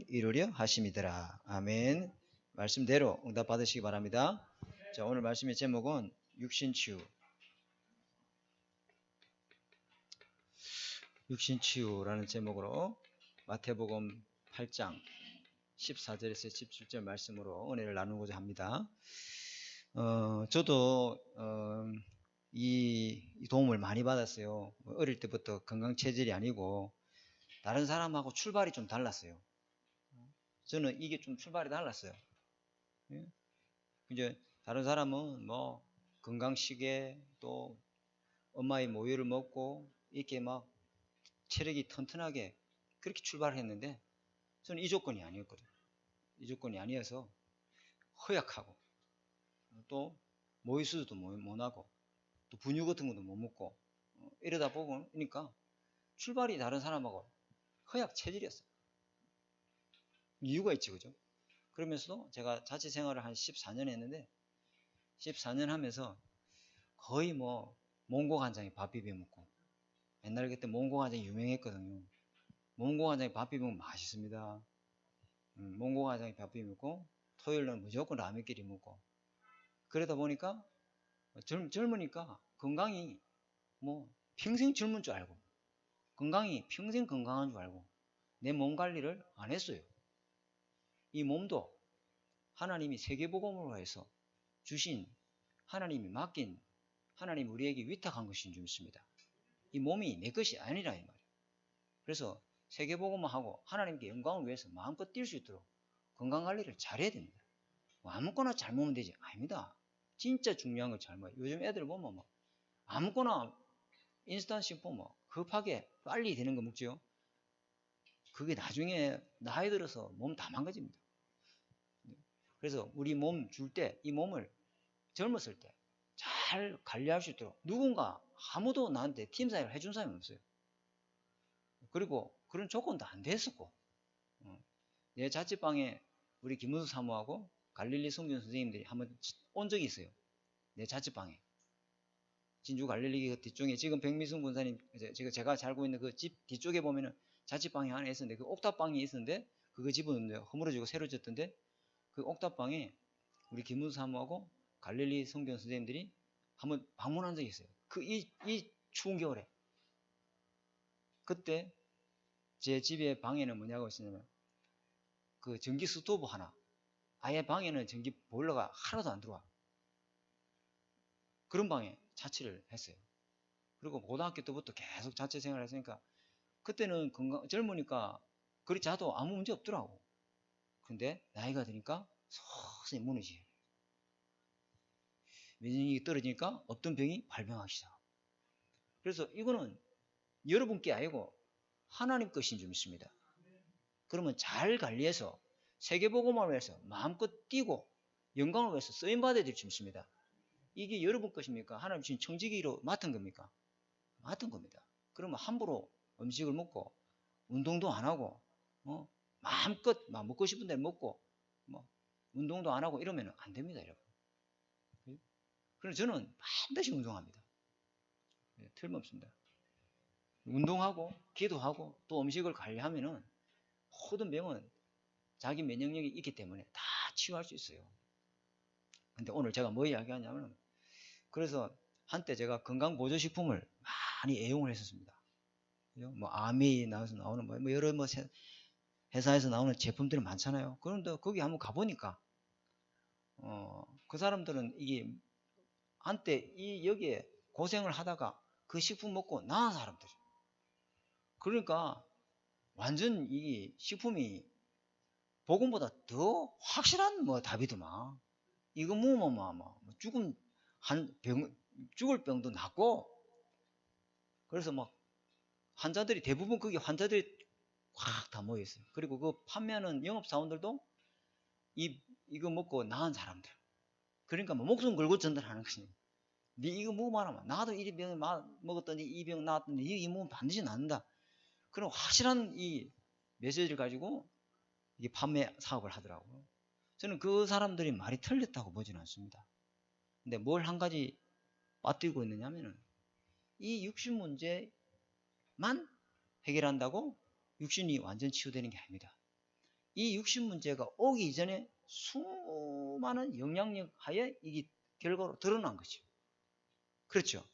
이루려 하심이더라. 아멘. 말씀대로 응답 받으시기 바랍니다. 자, 오늘 말씀의 제목은 육신치유라는 제목으로 마태복음 8장 14절에서 17절 말씀으로 은혜를 나누고자 합니다. 저도 이 도움을 많이 받았어요. 어릴 때부터 건강체질이 아니고 다른 사람하고 출발이 좀 달랐어요. 저는 이게 좀 출발이 달랐어요. 이제 다른 사람은 뭐 건강식에 또 엄마의 모유를 먹고 이렇게 막 체력이 튼튼하게 그렇게 출발했는데 저는 이 조건이 아니었거든요. 이 조건이 아니어서 허약하고 또 모유 수술도 못 하고 또 분유 같은 것도 못 먹고 이러다 보니까 출발이 다른 사람하고 허약 체질이었어요. 이유가 있지, 그죠? 그러면서도 제가 자취 생활을 한 14년 했는데 14년 하면서 거의 뭐 몽고간장에 밥 비벼 먹고 옛날 그때 몽고간장이 유명했거든요. 몽고간장에 밥 비벼 먹으면 맛있습니다. 몽고간장에 밥 비벼 먹고 토요일날 무조건 라면끼리 먹고 그러다 보니까 젊으니까 건강이 뭐 평생 젊은 줄 알고 건강이 평생 건강한 줄 알고 내 몸 관리를 안 했어요. 이 몸도 하나님이 세계복음으로 해서 주신 하나님이 맡긴 하나님 우리에게 위탁한 것인 줄 믿습니다. 이 몸이 내 것이 아니라 이 말이에요. 그래서 세계복음을 하고 하나님께 영광을 위해서 마음껏 뛸 수 있도록 건강관리를 잘해야 됩니다. 뭐 아무거나 잘 먹으면 되지. 아닙니다. 진짜 중요한 걸 잘 먹어요. 요즘 애들 보면 뭐 아무거나 인스턴트 식품 뭐 급하게 빨리 되는 거 먹지요. 그게 나중에 나이 들어서 몸 다 망가집니다. 그래서 우리 몸 줄 때 이 몸을 젊었을 때 잘 관리할 수 있도록 누군가 아무도 나한테 팀 사역을 해준 사람이 없어요. 그리고 그런 조건도 안 됐었고 내 자취방에 우리 김문수 사모하고 갈릴리 성균 선생님들이 한번 온 적이 있어요. 내 자취방에 진주 갈릴리 뒤쪽에 지금 백미순 군사님 제가 살고 있는 그 집 뒤쪽에 보면은 자취방이 하나 있었는데 그 옥탑방이 있었는데 그거 집은 허물어지고 새로 짓던데 그 옥탑방에 우리 김문수 사모하고 갈릴리 성균 선생님들이 한번 방문한 적이 있어요. 이 추운 겨울에 그때 제 집에 방에는 뭐냐고 있었냐면 그 전기 스토브 하나 아예 방에는 전기 보일러가 하나도 안 들어와. 그런 방에 자취를 했어요. 그리고 고등학교 때부터 계속 자취 생활을 했으니까 그때는 젊으니까 그리 자도 아무 문제 없더라고. 근데 나이가 드니까 서서히 무너지요. 면역력이 떨어지니까 어떤 병이 발병하기 시작하고. 그래서 이거는 여러분께 아니고 하나님 것인 줄 믿습니다. 그러면 잘 관리해서 세계복음을 위해서 마음껏 뛰고 영광을 위해서 쓰임받아야 될 줄 믿습니다. 이게 여러분 것입니까? 하나님 주신 청지기로 맡은 겁니까? 맡은 겁니다. 그러면 함부로 음식을 먹고 운동도 안 하고 마음껏 먹고 싶은 대로 먹고 운동도 안 하고 이러면 안 됩니다, 여러분. 그래서 저는 반드시 운동합니다. 틀림없습니다. 운동하고 기도하고 또 음식을 관리하면은 모든 병은 자기 면역력이 있기 때문에 다 치유할 수 있어요. 근데 오늘 제가 뭐 이야기하냐면 그래서 한때 제가 건강보조식품을 많이 애용을 했었습니다. 뭐 아미 나와서 나오는 뭐 여러 회사에서 나오는 제품들이 많잖아요. 그런데 거기 한번 가보니까 그 사람들은 이게 한때 여기에 고생을 하다가 그 식품 먹고 나은 사람들. 그러니까 완전 이 식품이 복음보다 더 확실한 답이더만. 이거 먹으면 죽을 병도 낫고. 그래서 환자들이 대부분 거기 환자들이 확 다 모여 있어요. 그리고 그 판매하는 영업사원들도 이거 먹고 나은 사람들. 그러니까 목숨 걸고 전달하는 것이니. 네 이거 먹으면 나도 이 병 먹었더니 이 병 나았더니 이 먹으면 반드시 낫는다. 그런 확실한 이 메시지를 가지고 이게 판매 사업을 하더라고요. 저는 그 사람들이 말이 틀렸다고 보지는 않습니다. 근데 뭘 한 가지 빠뜨리고 있느냐 하면은 이 육신 문제만 해결한다고 육신이 완전 치유되는 게 아닙니다. 이 육신 문제가 오기 이전에 수많은 영향력 하에 이게 결과로 드러난 거죠. 그렇죠.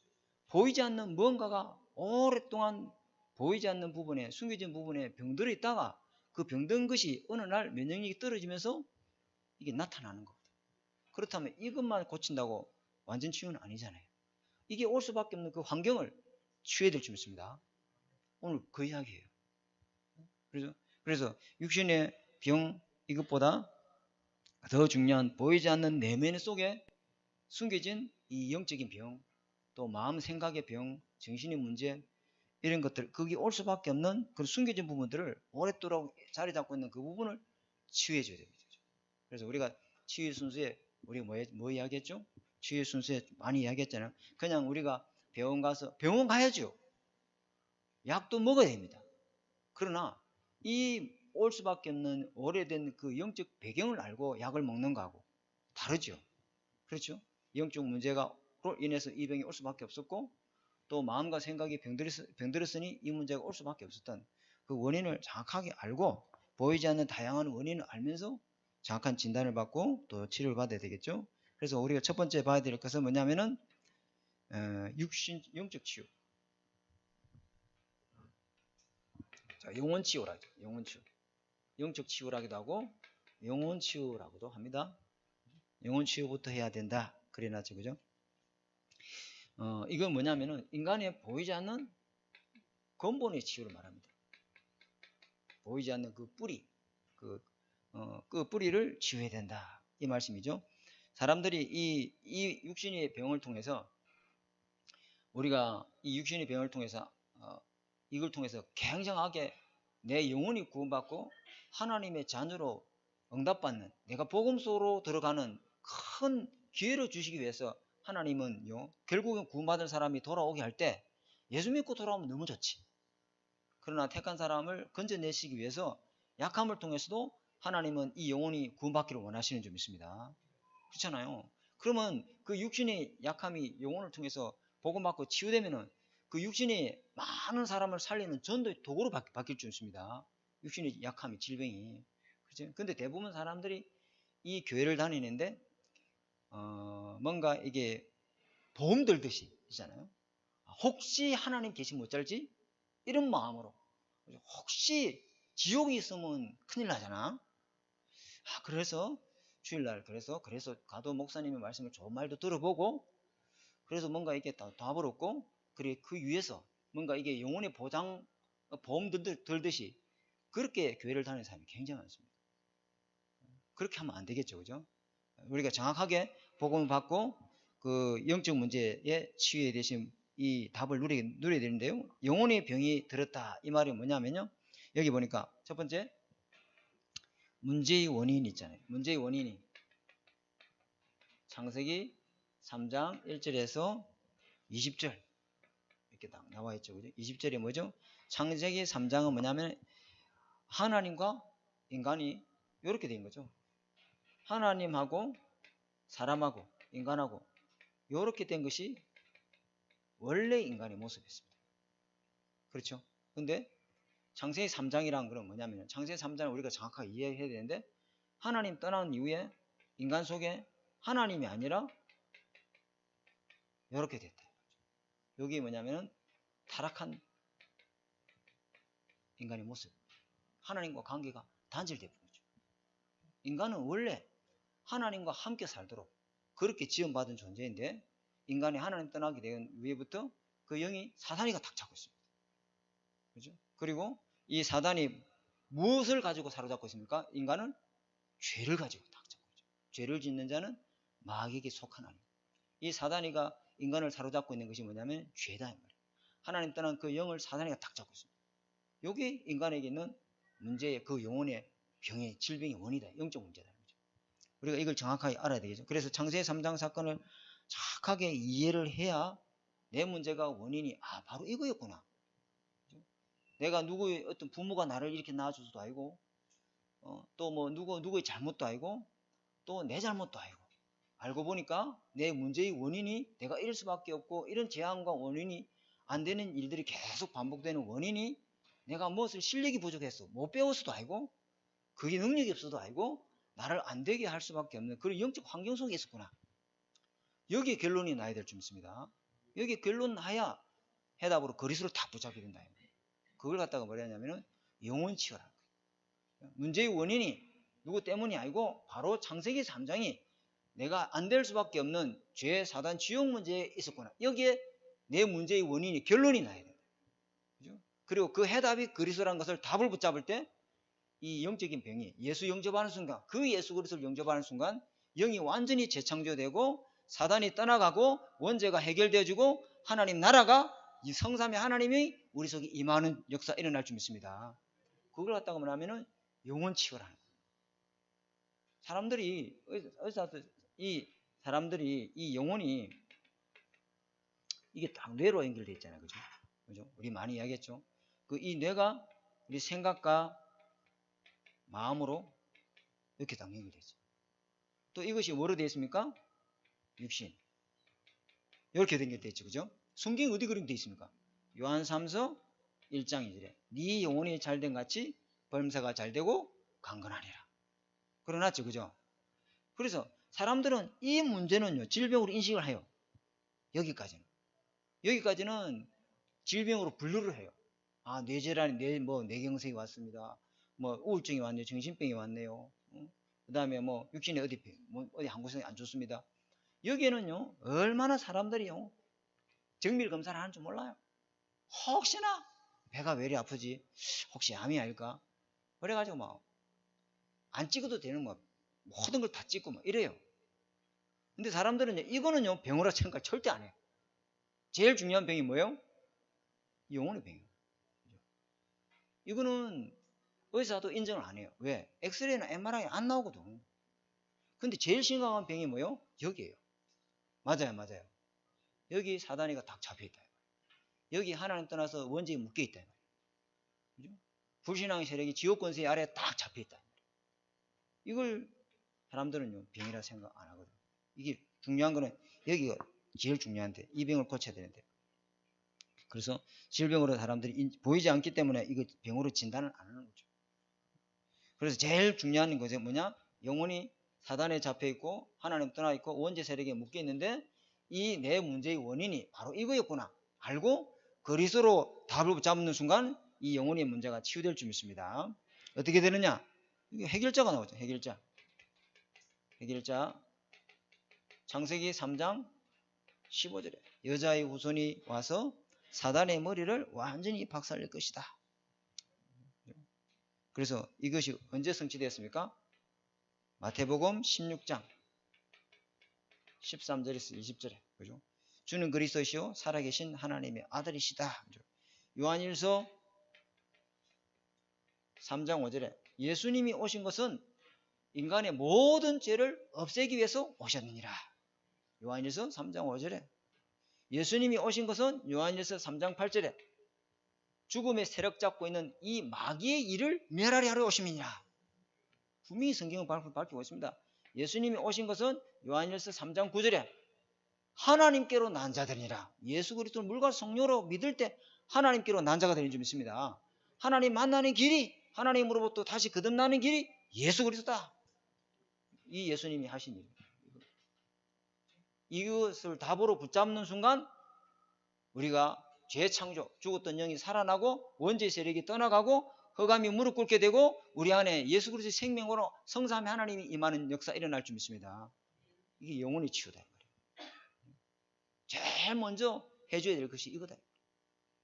보이지 않는 무언가가 오랫동안 보이지 않는 부분에, 숨겨진 부분에 병들어 있다가 그 병든 것이 어느 날 면역력이 떨어지면서 이게 나타나는 겁니다. 그렇다면 이것만 고친다고 완전 치유는 아니잖아요. 이게 올 수밖에 없는 그 환경을 치유해야 될 줄 믿습니다. 오늘 그 이야기예요. 그래서 육신의 병, 이것보다 더 중요한 보이지 않는 내면 속에 숨겨진 이 영적인 병, 또 마음 생각의 병, 정신의 문제, 이런 것들, 거기 올 수밖에 없는 그 숨겨진 부분들을 오랫도록 자리 잡고 있는 그 부분을 치유해 줘야 됩니다. 그래서 우리가 치유 순수에 우리가 뭐 이야기했죠? 치유 순수에 많이 이야기했잖아요. 그냥 우리가 병원 가야죠. 약도 먹어야 됩니다. 그러나 이 올 수밖에 없는 오래된 그 영적 배경을 알고 약을 먹는 거하고 다르죠. 그렇죠? 영적 문제가 로 인해서 이 병이 올 수밖에 없었고, 또 마음과 생각이 병들었으니 이 문제가 올 수밖에 없었던 그 원인을 정확하게 알고, 보이지 않는 다양한 원인을 알면서 정확한 진단을 받고 또 치료를 받아야 되겠죠. 그래서 우리가 첫 번째 봐야 될 것은 뭐냐면은 육신 영적 치유. 자, 영혼 치유라죠. 영혼 치유. 영적 치유라기도 하고 영혼 치유라고도 합니다. 영혼 치유부터 해야 된다. 그래놨죠, 그죠? 이건 뭐냐면은 인간의 보이지 않는 근본의 치유를 말합니다. 보이지 않는 그 뿌리, 그 뿌리를 치유해야 된다. 이 말씀이죠. 사람들이 이 육신의 병을 통해서, 우리가 이 육신의 병을 통해서 이걸 통해서 굉장하게 내 영혼이 구원받고 하나님의 자녀로 응답받는, 내가 복음서로 들어가는 큰 기회를 주시기 위해서 하나님은요, 결국은 구원받은 사람이 돌아오게 할 때 예수 믿고 돌아오면 너무 좋지. 그러나 택한 사람을 건져내시기 위해서 약함을 통해서도 하나님은 이 영혼이 구원받기를 원하시는 줄 믿습니다. 그렇잖아요. 그러면 그 육신의 약함이 영혼을 통해서 복음받고 치유되면은 그 육신이 많은 사람을 살리는 전도의 도구로 바뀔 줄 믿습니다. 육신의 약함이, 질병이. 그렇죠? 근데 대부분 사람들이 이 교회를 다니는데 뭔가 이게 보험 들듯이 있잖아요. 혹시 하나님 계시면 못 살지? 이런 마음으로. 혹시 지옥이 있으면 큰일 나잖아. 그래서 주일날 그래서 가도 목사님의 말씀을 좋은 말도 들어보고, 그래서 뭔가 이게 답을 얻고, 그리고 그 위에서 뭔가 이게 영혼의 보험 들듯이 그렇게 교회를 다니는 사람이 굉장히 많습니다. 그렇게 하면 안 되겠죠, 그죠? 우리가 정확하게 복음을 받고 그 영적 문제에 치유해 되신 이 답을 누려야 되는데요. 영혼의 병이 들었다, 이 말이 뭐냐면요, 여기 보니까 첫 번째 문제의 원인이 있잖아요. 문제의 원인이 창세기 3장 1절에서 20절 이렇게 딱 나와 있죠, 그죠? 20절이 뭐죠? 창세기 3장은 뭐냐면 하나님과 인간이 이렇게 된 거죠. 하나님하고 사람하고 인간하고 이렇게 된 것이 원래 인간의 모습이었습니다. 그렇죠? 근데 창세기 3장이란 건 뭐냐면, 창세기 3장을 우리가 정확하게 이해해야 되는데, 하나님 떠난 이후에 인간 속에 하나님이 아니라 이렇게 됐다. 여기 뭐냐면 타락한 인간의 모습, 하나님과 관계가 단절된 거죠. 인간은 원래 하나님과 함께 살도록 그렇게 지원받은 존재인데, 인간이 하나님 떠나게 된 이후부터 그 영이 사단이가 탁 잡고 있습니다. 그렇죠? 그리고 이 사단이 무엇을 가지고 사로잡고 있습니까? 인간은 죄를 가지고 탁 잡고 있죠. 죄를 짓는 자는 마귀에게 속하나니. 이 사단이가 인간을 사로잡고 있는 것이 뭐냐면 죄다, 이 말이에요. 하나님 떠난 그 영을 사단이가 탁 잡고 있습니다. 여기 인간에게 있는 문제의 그 영혼의 병의 질병의 원이다. 영적 문제다. 우리가 이걸 정확하게 알아야 되겠죠. 그래서 창세기 3장 사건을 정확하게 이해를 해야 내 문제가 원인이 바로 이거였구나. 내가 누구의 어떤 부모가 나를 이렇게 낳아줘서도 알고, 또 뭐 누구의 잘못도 알고, 또 내 잘못도 알고 보니까 내 문제의 원인이 내가 이럴 수밖에 없고, 이런 재앙과 원인이 안 되는 일들이 계속 반복되는 원인이 내가 무엇을 실력이 부족했어, 못 배웠어도 알고, 그게 능력이 없어도 아니고 나를 안 되게 할 수밖에 없는 그런 영적 환경 속에 있었구나. 여기에 결론이 나야 될 줄 믿습니다. 여기에 결론 나야 해답으로 그리스도를 다 붙잡게 된다. 그걸 갖다가 뭐라 하냐면은 영혼 치유라는 거예요. 문제의 원인이 누구 때문이 아니고 바로 창세기 3장이 내가 안 될 수밖에 없는 죄, 사단, 지옥 문제에 있었구나. 여기에 내 문제의 원인이 결론이 나야 된다. 그죠? 그리고 그 해답이 그리스도라는 것을 답을 붙잡을 때 이 영적인 병이 예수 영접하는 순간, 그 예수 그리스도를 영접하는 순간 영이 완전히 재창조되고 사단이 떠나가고 원죄가 해결되어지고 하나님 나라가 이 성삼위 하나님이 우리 속에 임하는 역사 일어날 줄 믿습니다. 그걸 갖다가 뭐냐면은 영혼 치유라는 거예요. 사람들이 이 영혼이 이게 딱 뇌로 연결되어 있잖아요. 그죠? 우리 많이 이야기했죠. 이 뇌가 우리 생각과 마음으로 이렇게 딱 연결되어 있어요. 또 이것이 뭐로 되어 있습니까? 육신. 이렇게 연결되어 있죠. 그죠? 성경이 어디 그림 되어 있습니까? 요한 3서 1장 2절에 네 영혼이 잘된 같이 범사가 잘되고 강건하리라. 그러났죠. 그죠? 그래서 사람들은 이 문제는요, 질병으로 인식을 해요. 여기까지는 질병으로 분류를 해요. 아, 뇌질환이, 뇌경색이 왔습니다. 우울증이 왔네요. 정신병이 왔네요. 그 다음에 육신에 어디 한 곳에 안 좋습니다. 여기에는요, 얼마나 사람들이요, 정밀 검사를 하는 줄 몰라요. 혹시나 배가 왜 이리 아프지? 혹시 암이 아닐까? 그래가지고 안 찍어도 되는 모든 걸 다 찍고 이래요. 근데 사람들은 이거는요, 병으로 생각 절대 안 해요. 제일 중요한 병이 뭐예요? 영혼의 병이에요. 이거는 의사도 인정을 안 해요. 왜? 엑스레이나 MRI 안 나오거든. 근데 제일 심각한 병이 뭐예요? 여기에요. 맞아요. 여기 사단이가 딱 잡혀있다. 여기 하나님 떠나서 원죄에 묶여있다. 그죠? 불신앙의 세력이 지옥 권세 아래에 딱 잡혀있다. 이걸 사람들은요, 병이라 생각 안 하거든. 이게 중요한 거는 여기가 제일 중요한데, 이 병을 고쳐야 되는데. 그래서 질병으로 사람들이 보이지 않기 때문에 이거 병으로 진단을 안 하는 거죠. 그래서 제일 중요한 것이 뭐냐? 영혼이 사단에 잡혀있고 하나님 떠나있고 원죄 세력에 묶여있는데 이 내 문제의 원인이 바로 이거였구나 알고 그리스도로 답을 붙잡는 순간 이 영혼의 문제가 치유될 줄 믿습니다. 어떻게 되느냐? 이게 해결자가 나오죠. 해결자. 창세기 3장 15절에 여자의 후손이 와서 사단의 머리를 완전히 박살낼 것이다. 그래서 이것이 언제 성취되었습니까? 마태복음 16장 13절에서 20절에 그죠? 주는 그리스도시요 살아계신 하나님의 아들이시다. 그죠? 요한일서 3장 5절에 예수님이 오신 것은 인간의 모든 죄를 없애기 위해서 오셨느니라. 요한일서 3장 5절에 예수님이 오신 것은 요한일서 3장 8절에 죽음의 세력 잡고 있는 이 마귀의 일을 멸하려 하러 오심이니라. 분명히 성경은 밝히고 있습니다. 예수님이 오신 것은 요한일서 3장 9절에 하나님께로 난 자들이니라. 예수 그리스도를 물과 성령으로 믿을 때 하나님께로 난 자가 되는 줄 믿습니다. 하나님 만나는 길이 하나님으로부터 다시 거듭나는 길이 예수 그리스도다. 이 예수님이 하신 일. 이것을 답으로 붙잡는 순간 우리가 재창조, 죽었던 영이 살아나고 원죄 세력이 떠나가고 흑암이 무릎 꿇게 되고 우리 안에 예수 그리스도의 생명으로 성삼위 하나님이 임하는 역사 일어날 줄 믿습니다. 이게 영혼의 치유다. 제일 먼저 해줘야 될 것이 이거다.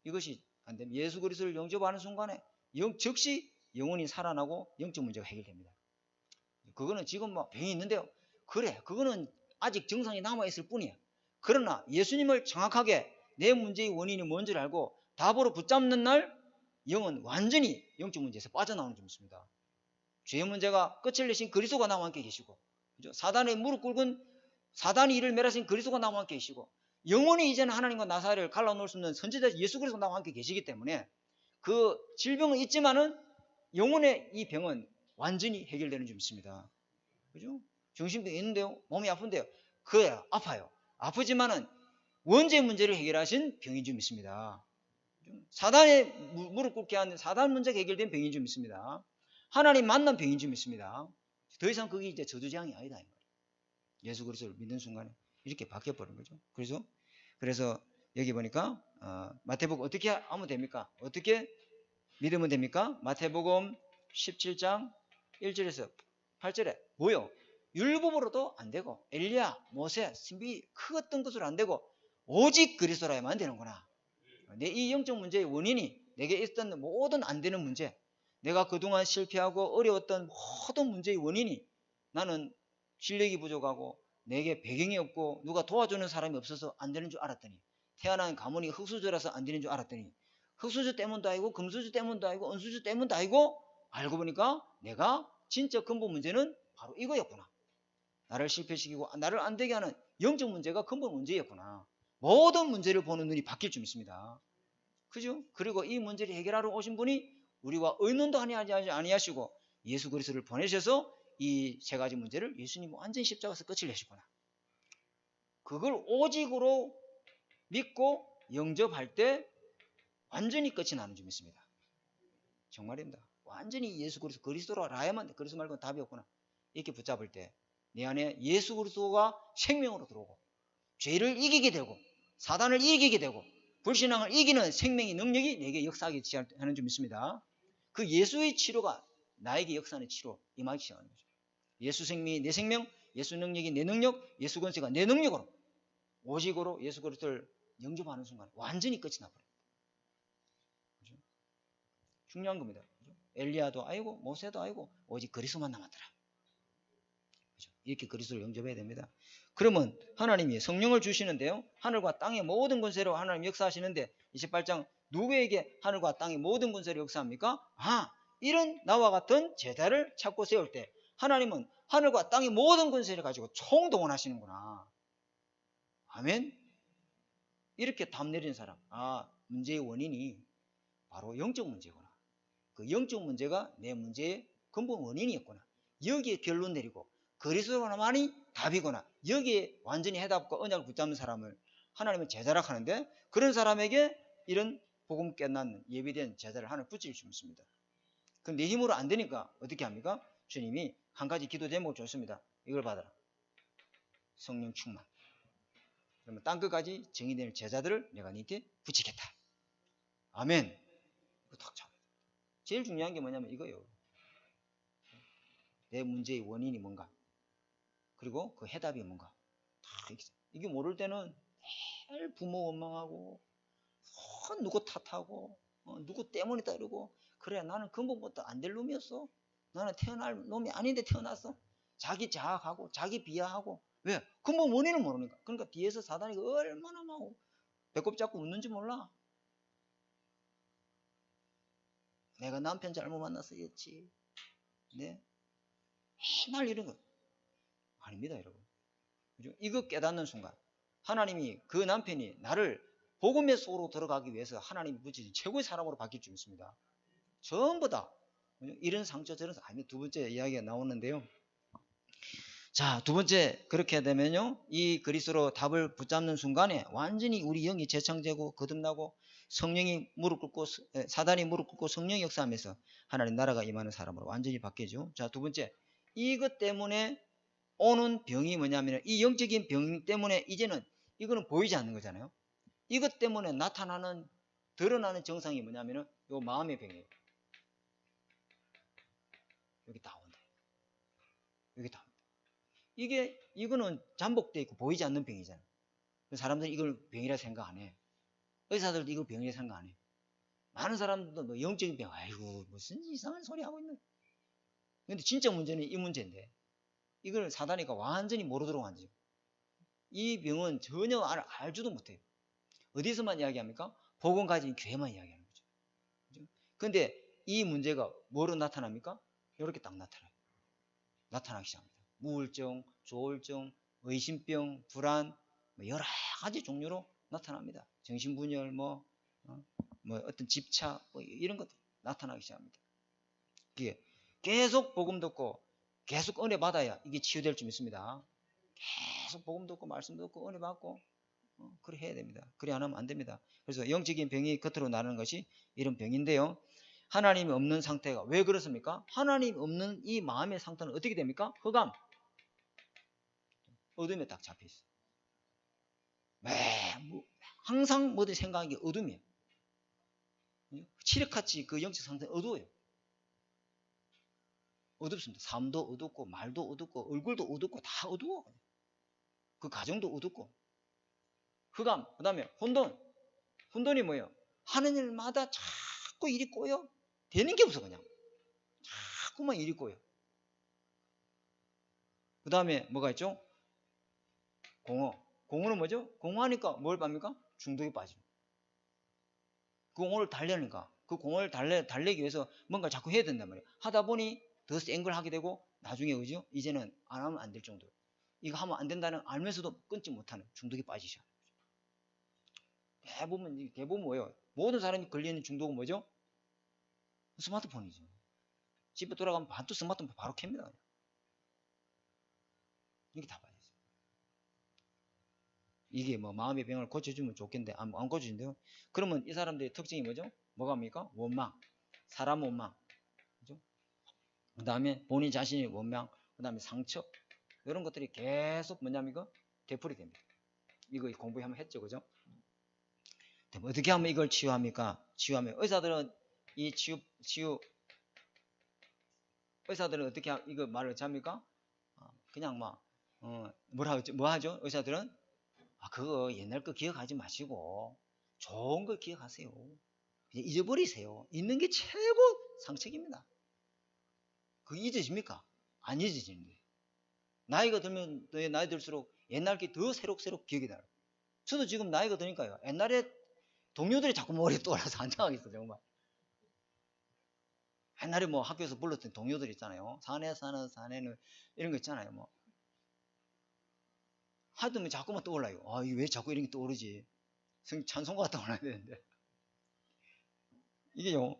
이것이 안 되면 예수 그리스도를 영접하는 순간에 즉시 영혼이 살아나고 영적 문제가 해결됩니다. 그거는 지금 병이 있는데요. 그래, 그거는 아직 증상이 남아있을 뿐이야. 그러나 예수님을 정확하게 내 문제의 원인이 뭔지를 알고 답으로 붙잡는 날 영은 완전히 영적 문제에서 빠져나오는 줄 믿습니다. 죄의 문제가 끝을 내신 그리스도가 나와 함께 계시고 그죠? 사단의 무릎 꿇은 사단이 이를 멸하신 그리스도가 나와 함께 계시고 영원히 이제는 하나님과 나 사이를 갈라놓을 수 없는 선지자 예수 그리스도가 나와 함께 계시기 때문에 그 질병은 있지만은 영혼의 이 병은 완전히 해결되는 줄 믿습니다. 그죠? 정신병이 있는데요. 몸이 아픈데요. 그래야 아파요. 아프지만은 원죄 문제를 해결하신 병인 줄 믿습니다. 사단의 무릎 꿇게 하는 사단 문제가 해결된 병인 줄 믿습니다. 하나님 만난 병인 줄 믿습니다. 더 이상 그게 이제 저주장이 아니다. 예수 그리스도를 믿는 순간에 이렇게 바뀌어버린 거죠. 그래서 여기 보니까 마태복음 어떻게 하면 됩니까? 어떻게 믿으면 됩니까? 마태복음 17장 1절에서 8절에 뭐요? 율법으로도 안 되고 엘리야, 모세, 신비 그 어떤 것으로 안 되고 오직 그리스도라야만 되는구나. 내 이 영적 문제의 원인이 내게 있었던 모든 안 되는 문제, 내가 그동안 실패하고 어려웠던 모든 문제의 원인이 나는 실력이 부족하고 내게 배경이 없고 누가 도와주는 사람이 없어서 안 되는 줄 알았더니, 태어난 가문이 흙수저라서 안 되는 줄 알았더니 흙수저 때문도 아니고 금수저 때문도 아니고 은수저 때문도 아니고 알고 보니까 내가 진짜 근본 문제는 바로 이거였구나. 나를 실패시키고 나를 안 되게 하는 영적 문제가 근본 문제였구나. 모든 문제를 보는 눈이 바뀔 줄 믿습니다. 그죠? 그리고 이 문제를 해결하러 오신 분이 우리와 의논도 아니하시고 예수 그리스도를 보내셔서 이 세 가지 문제를 예수님이 완전히 십자가에서 끝을 내시구나. 그걸 오직으로 믿고 영접할 때 완전히 끝이 나는 줄 믿습니다. 정말입니다. 완전히 예수 그리스도로 라야만 돼. 그리스도 말고는 답이 없구나. 이렇게 붙잡을 때 내 안에 예수 그리스도가 생명으로 들어오고 죄를 이기게 되고 사단을 이기게 되고 불신앙을 이기는 생명의 능력이 내게 역사하기 시작하는 줄 믿습니다. 그 예수의 치료가 나에게 역사하는 치료 임하기 시작하는 거죠. 예수 생명이 내 생명, 예수 능력이 내 능력, 예수 권세가 내 능력으로 오직으로 예수 그리스도를 영접하는 순간 완전히 끝이 나버려요. 그렇죠? 중요한 겁니다. 그렇죠? 엘리야도 아니고 모세도 아니고 오직 그리스도만 남았더라. 그렇죠? 이렇게 그리스도를 영접해야 됩니다. 그러면 하나님이 성령을 주시는데요. 하늘과 땅의 모든 권세로 하나님 역사하시는데 28장 누구에게 하늘과 땅의 모든 권세를 역사합니까? 이런 나와 같은 제자를 찾고 세울 때 하나님은 하늘과 땅의 모든 권세를 가지고 총동원하시는구나. 아멘. 이렇게 답 내리는 사람, 문제의 원인이 바로 영적 문제구나. 그 영적 문제가 내 문제의 근본 원인이었구나. 여기에 결론 내리고 그리스도만이 답이구나. 여기에 완전히 해답과 언약을 붙잡는 사람을 하나님은 제자라 하는데, 그런 사람에게 이런 복음 깨닫는 예비된 제자를 하나 붙일 수 있습니다. 그럼 내 힘으로 안 되니까 어떻게 합니까? 주님이 한 가지 기도 제목을 줬습니다. 이걸 받아라. 성령 충만. 그러면 땅끝까지 정의되는 제자들을 내가 너희한테 붙이겠다. 아멘. 이거 딱 잡아야 돼. 제일 중요한 게 뭐냐면 이거예요. 내 문제의 원인이 뭔가, 그리고 그 해답이 뭔가. 이게 모를 때는 매일 부모 원망하고 누구 탓하고 누구 때문이다 이러고, 그래 나는 근본부터 안 될 놈이었어. 나는 태어날 놈이 아닌데 태어났어. 자기 자학하고 자기 비하하고. 왜? 근본 원인을 모르니까. 그러니까 뒤에서 사단이 얼마나 막 배꼽 잡고 웃는지 몰라. 내가 남편 잘못 만나서였지. 네? 맨날 이런 거 아닙니다, 여러분. 그죠? 이거 깨닫는 순간 하나님이 그 남편이 나를 복음의 속으로 들어가기 위해서 하나님이 붙이신 최고의 사람으로 바뀔 줄 믿습니다. 전부 다 이런 상처 저런 상처. 두 번째 이야기가 나오는데요. 자, 두 번째 그렇게 되면요, 이 그리스도로 답을 붙잡는 순간에 완전히 우리 영이 재창되고 거듭나고 성령이 무릎 꿇고 사단이 무릎 꿇고 성령이 역사하면서 하나님 나라가 임하는 사람으로 완전히 바뀌죠. 자, 두 번째, 이것 때문에 오는 병이 뭐냐면, 이 영적인 병 때문에 이제는 이거는 보이지 않는 거잖아요. 이것 때문에 나타나는 드러나는 증상이 뭐냐면 요 마음의 병이에요. 여기 다 온다. 여기 다 온다. 이거는 잠복되어 있고 보이지 않는 병이잖아요. 사람들이 이걸 병이라 생각 안 해. 의사들도 이걸 병이라 생각 안 해. 많은 사람들도 뭐 영적인 병, 아이고 무슨 이상한 소리 하고 있는. 근데 진짜 문제는 이 문제인데 이걸 사단이가 완전히 모르도록 만지고, 이 병은 전혀 알지도 못해요. 어디서만 이야기합니까? 복음 가진 교회만 이야기하는 거죠. 그런데 이 문제가 뭐로 나타납니까? 이렇게 딱 나타나기 시작합니다. 우울증, 조울증, 의심병, 불안, 여러 가지 종류로 나타납니다. 정신분열, 어떤 집착, 이런 것들 나타나기 시작합니다. 이게 계속 복음 듣고 계속 은혜 받아야 이게 치유될 줄 믿습니다. 계속 복음 듣고 말씀 듣고 은혜 받고 그래 해야 됩니다. 그래 안 하면 안 됩니다. 그래서 영적인 병이 겉으로 나는 것이 이런 병인데요. 하나님이 없는 상태가 왜 그렇습니까? 하나님 없는 이 마음의 상태는 어떻게 됩니까? 흑암, 어둠에 딱 잡혀 있어. 항상 모든 생각이 어둠이에요. 칠흑같이 그 영적 상태는 어두워요. 어둡습니다. 삶도 어둡고 말도 어둡고 얼굴도 어둡고 다 어두워. 그 가정도 어둡고. 흑암, 그 다음에 혼돈. 혼돈이 뭐예요? 하는 일마다 자꾸 일이 꼬여. 되는 게 없어 그냥. 자꾸만 일이 꼬여. 그 다음에 뭐가 있죠? 공허. 공허는 뭐죠? 공허하니까 뭘 빱니까? 중독에 빠지고. 그 공허를 달래니까 그 공허를 달래기 위해서 뭔가 자꾸 해야 된단 말이에요. 하다 보니 더 센 걸 하게 되고 나중에 그죠? 이제는 안 하면 안 될 정도. 이거 하면 안 된다는 알면서도 끊지 못하는 중독에 빠지셔. 대부분 뭐예요? 모든 사람이 걸리는 중독은 뭐죠? 스마트폰이죠. 집에 돌아가면 반도 스마트폰 바로 켭니다. 이게 다 빠졌어요. 이게 뭐 마음의 병을 고쳐주면 좋겠는데 안 고쳐준대요. 그러면 이 사람들의 특징이 뭐죠? 뭐가 합니까? 원망, 사람 원망, 그죠? 그 다음에 본인 자신의 원망, 그 다음에 상처 이런 것들이 계속 뭐냐면 되풀이 됩니다. 이거 공부 한번 했죠, 그죠? 어떻게 하면 이걸 치유합니까? 치유하면 의사들은 이 의사들은 어떻게 이거 말을 잡니까? 그냥 막 뭐 하죠? 의사들은 그거 옛날 거 기억하지 마시고 좋은 거 기억하세요. 잊어버리세요. 잊는 게 최고 상책입니다. 그거 잊어집니까? 안 잊어지는데. 나이가 들면 나이 들수록 옛날 게 더 새록새록 기억이 나요. 저도 지금 나이가 드니까요. 옛날에 동료들이 자꾸 머리에 떠올라서 안정하겠어 정말. 옛날에 뭐 학교에서 불렀던 동료들 있잖아요. 산에 사는 사내는 이런 거 있잖아요. 뭐 하여튼 자꾸만 떠올라요. 이게 왜 자꾸 이런 게 떠오르지? 찬송가가 떠올라야 되는데. 이게요.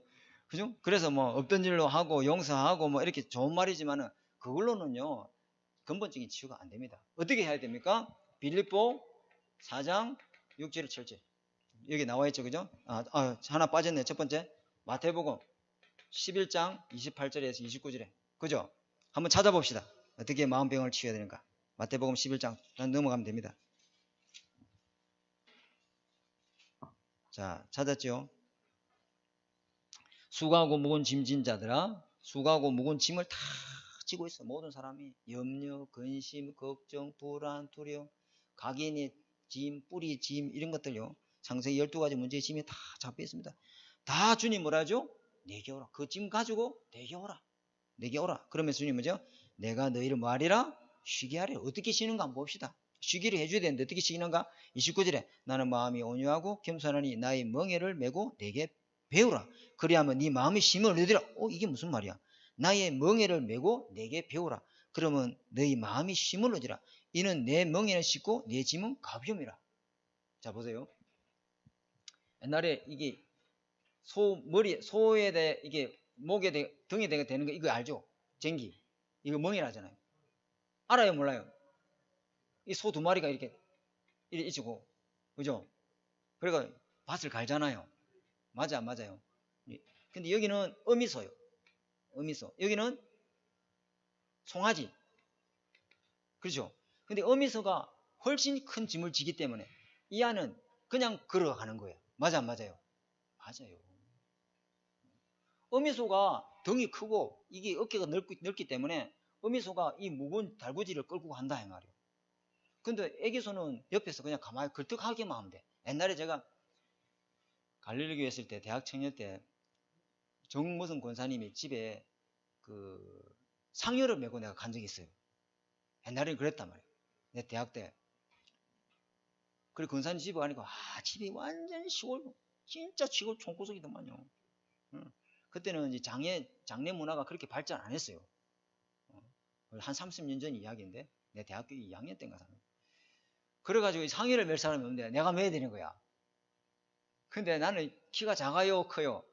그죠? 그래서 뭐 없던 일로 하고 용서하고 뭐 이렇게 좋은 말이지만은 그걸로는요. 근본적인 치유가 안 됩니다. 어떻게 해야 됩니까? 빌립보 4장 6절 7절. 여기 나와 있죠. 그죠? 하나 빠졌네. 첫 번째. 마태복음 11장 28절에서 29절에. 그죠? 한번 찾아봅시다. 어떻게 마음병을 치유해야 되는가. 마태복음 11장 넘어가면 됩니다. 자, 찾았죠? 수고하고 무거운 짐진 자들아, 수고하고 무거운 짐을 다 지고 있어. 모든 사람이 염려, 근심, 걱정, 불안, 두려움, 각인의 짐, 뿌리 짐 이런 것들요. 창세기 12가지 문제의 짐이 다 잡혀 있습니다. 다 주님 뭐라 하죠? 내게 오라. 그 짐 가지고 내게 오라. 내게 오라. 그러면서 주님 뭐죠? 내가 너희를 뭐하리라? 쉬게 하리라. 어떻게 쉬는가 한번 봅시다. 쉬기를 해줘야 되는데 어떻게 쉬는가? 29절에 나는 마음이 온유하고 겸손하니 나의 멍에를 메고 내게 배우라. 그리하면 네 마음의 힘을 얻으리라. 이게 무슨 말이야? 나의 멍에를 메고 내게 배우라. 그러면 너희 마음이 힘을 얻으리라. 이는 내 멍에는 쉽고 내 짐은 가벼움이라. 자 보세요. 옛날에 이게 소에 대해 이게 목에 대해 등에 대해 되는 거 이거 알죠? 쟁기. 이거 멍이라잖아요. 알아요, 몰라요? 이 소 두 마리가 이렇게 있고, 그죠? 그러니까 밭을 갈잖아요. 맞아, 맞아요. 근데 여기는 어미소요. 어미소. 여기는 송아지. 그렇죠? 근데 어미소가 훨씬 큰 짐을 지기 때문에 이 안은 그냥 걸어가는 거예요. 맞아, 맞아요? 맞아요. 어미소가 등이 크고 이게 어깨가 넓기 때문에 어미소가 이 무거운 달구지를 끌고 간다 이 말이에요. 근데 애기소는 옆에서 그냥 가만히 걸떡하기만 하면 돼. 옛날에 제가 갈릴리교회 있을 때 대학 청년 때 정무성 권사님이 집에 그 상여를 메고 내가 간 적이 있어요. 옛날에는 그랬단 말이에요. 내 대학 때. 그리고 권사님 집에 가니까 집이 완전 시골 진짜 시골 총구석이더만요. 그때는 이제 장례 문화가 그렇게 발전 안 했어요. 한 30년 전 이야기인데 내 대학교 2학년 때인가 사는. 그래가지고 상의를 맬 사람이 없는데 내가 매야 되는 거야. 근데 나는 키가 작아요, 커요?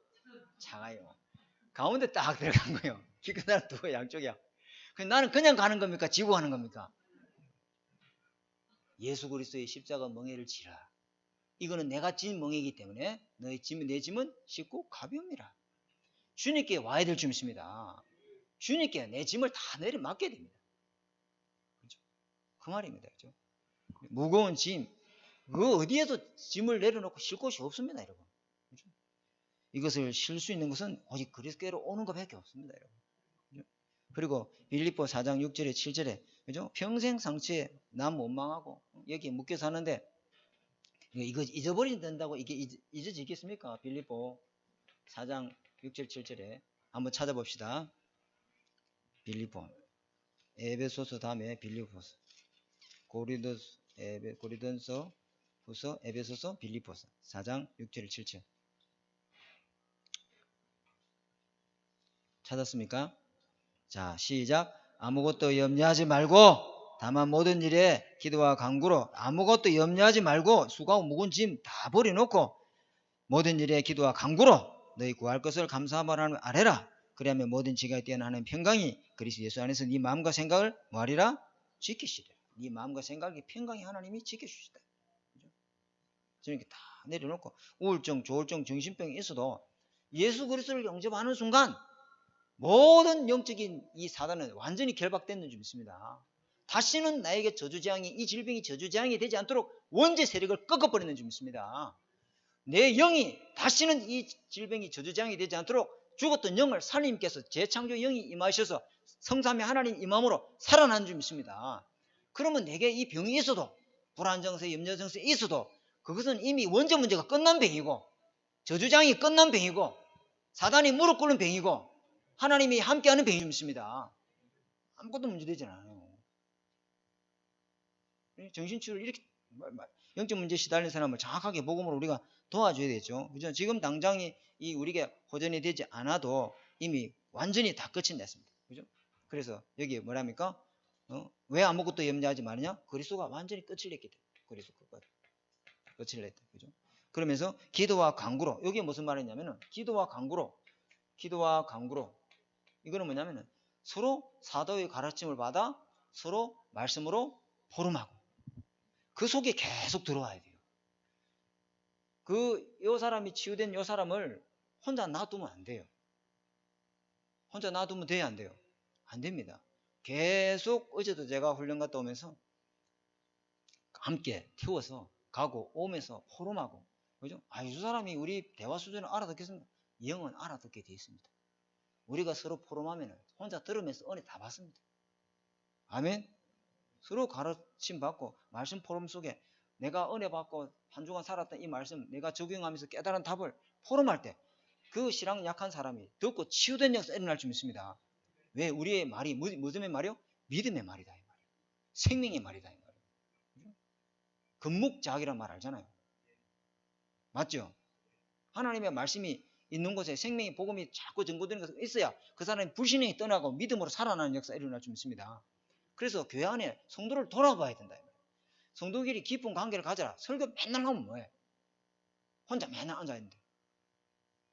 작아요. 가운데 딱 들어간 거예요. 키 큰 사람 두 양쪽이야. 나는 그냥 가는 겁니까? 지고 가는 겁니까? 예수 그리스도의 십자가 멍에를 지라. 이거는 내가 진 멍에이기 때문에 내 짐은 쉽고 가벼움이라. 주님께 와야 될 줄 믿습니다. 주님께 내 짐을 다 내려 맡겨야 됩니다. 그죠? 그 말입니다. 그죠? 무거운 짐, 그 어디에도 짐을 내려놓고 쉴 곳이 없습니다, 여러분. 그죠? 이것을 쉴 수 있는 것은 오직 그리스도께로 오는 것밖에 없습니다, 여러분. 그죠? 그리고 빌립보 4장 6절에 7절에 그죠? 평생 상처에 난 못 망하고 여기 묶여 사는데 이거 잊어버린다고 이게 잊어지겠습니까? 빌립보 4장 6절 7절에 한번 찾아봅시다. 빌립보, 에베소서 다음에 빌립보서, 고린도서, 후서, 에베소서, 빌립보서 4장 6절 7절 찾았습니까? 자, 시작. 아무것도 염려하지 말고 다만 모든 일에 기도와 간구로 아무것도 염려하지 말고 수고하고 무거운 짐 다 버려놓고 모든 일에 기도와 간구로 너희 구할 것을 감사함으로 하나님을 아뢰라. 그리하면 모든 지각에 뛰어난 하나님 평강이 그리스도 예수 안에서 네 마음과 생각을 뭐하리라? 지키시리라. 네 마음과 생각이 평강이 하나님이 지켜주시다. 그죠? 이렇게 다 내려놓고 우울증, 조울증, 정신병이 있어도 예수 그리스도를 영접하는 순간 모든 영적인 이 사단은 완전히 결박됐는 줄 믿습니다. 다시는 나에게 저주재앙이 이 질병이 저주재앙이 되지 않도록 원죄 세력을 꺾어버리는 줄 믿습니다. 내 영이 다시는 이 질병이 저주재앙이 되지 않도록 죽었던 영을 하나님께서 재창조 영이 임하셔서 성삼위 하나님 임함으로 살아난 줄 믿습니다. 그러면 내게 이 병이 있어도 불안정세, 염려정세 있어도 그것은 이미 원죄 문제가 끝난 병이고 저주재앙이 끝난 병이고 사단이 무릎 꿇는 병이고 하나님이 함께하는 병이 줄 믿습니다. 아무것도 문제되지 않아요. 정신치료를 이렇게 영적 문제에 시달린 사람을 정확하게 복음으로 우리가 도와줘야 되죠. 그죠? 지금 당장이 이 우리가 호전이 되지 않아도 이미 완전히 다 끝이 났습니다. 그죠? 그래서 여기 뭐랍니까? 왜 아무것도 염려하지 말느냐? 그리스도가 완전히 끝을 냈기 때문에. 그리스도 끝을 냈다. 그죠? 그러면서 기도와 간구로 여기 무슨 말이냐면은 기도와 간구로 이거는 뭐냐면은 서로 사도의 가르침을 받아 서로 말씀으로 포럼하고 그 속에 계속 들어와야 돼요. 요 사람이 치유된 요 사람을 혼자 놔두면 안 돼요. 혼자 놔두면 돼요, 안 돼요? 안 됩니다. 계속 어제도 제가 훈련 갔다 오면서 함께 태워서 가고 오면서 포럼하고 그죠? 이 사람이 우리 대화 수준을 알아듣겠습니다. 영은 알아듣게 되어 있습니다. 우리가 서로 포럼하면 혼자 들으면서 은혜 다 받습니다. 아멘. 서로 가르침 받고 말씀 포럼 속에 내가 은혜 받고 한 주간 살았던 이 말씀 내가 적용하면서 깨달은 답을 포럼할 때 그 신앙 약한 사람이 듣고 치유된 역사 일어날 줄 믿습니다. 왜? 우리의 말이 무슨 말이요? 믿음의 말이다 이 말이에요. 생명의 말이다 이 말이에요. 금묵자학이란 말 알잖아요. 맞죠? 하나님의 말씀이 있는 곳에 생명의 복음이 자꾸 전거되는 것이 있어야 그 사람이 불신앙이 떠나고 믿음으로 살아나는 역사 일어날 줄 믿습니다. 그래서 교회 안에 성도를 돌아봐야 된다. 성도끼리 깊은 관계를 가져라. 설교 맨날 하면 뭐해? 혼자 맨날 앉아있는데.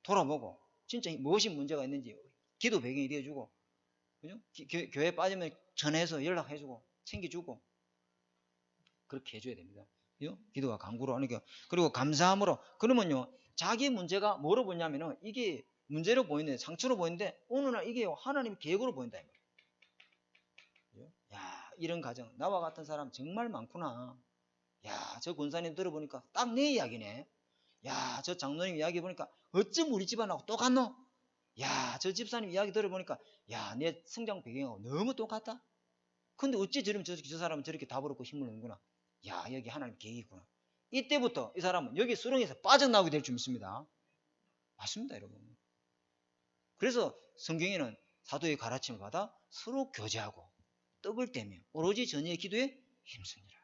돌아보고 진짜 무엇이 문제가 있는지 기도 배경이 되어주고 그죠? 교회 빠지면 전해서 연락해주고 챙겨주고 그렇게 해줘야 됩니다. 그죠? 기도와 간구로 하는 게 그리고 감사함으로 그러면요 자기 문제가 뭐로 보냐면은 이게 문제로 보이는데 상처로 보이는데 어느 날 이게 하나님의 계획으로 보인다 이 말이에요. 야 이런 가정 나와 같은 사람 정말 많구나. 야 저 권사님 들어보니까 딱 내 이야기네. 야 저 장로님 이야기 보니까 어쩜 우리 집안하고 똑같노? 야 저 집사님 이야기 들어보니까 야 내 성장 배경하고 너무 똑같다. 근데 어찌 저러면 저 사람은 저렇게 답을 얻고 힘을 얻는구나. 야 여기 하나님 계획이구나. 이때부터 이 사람은 여기 수렁에서 빠져나오게 될 줄 믿습니다. 맞습니다 여러분. 그래서 성경에는 사도의 가르침을 받아 서로 교제하고 떡을 떼며 오로지 전의의 기도에 힘쓰니라.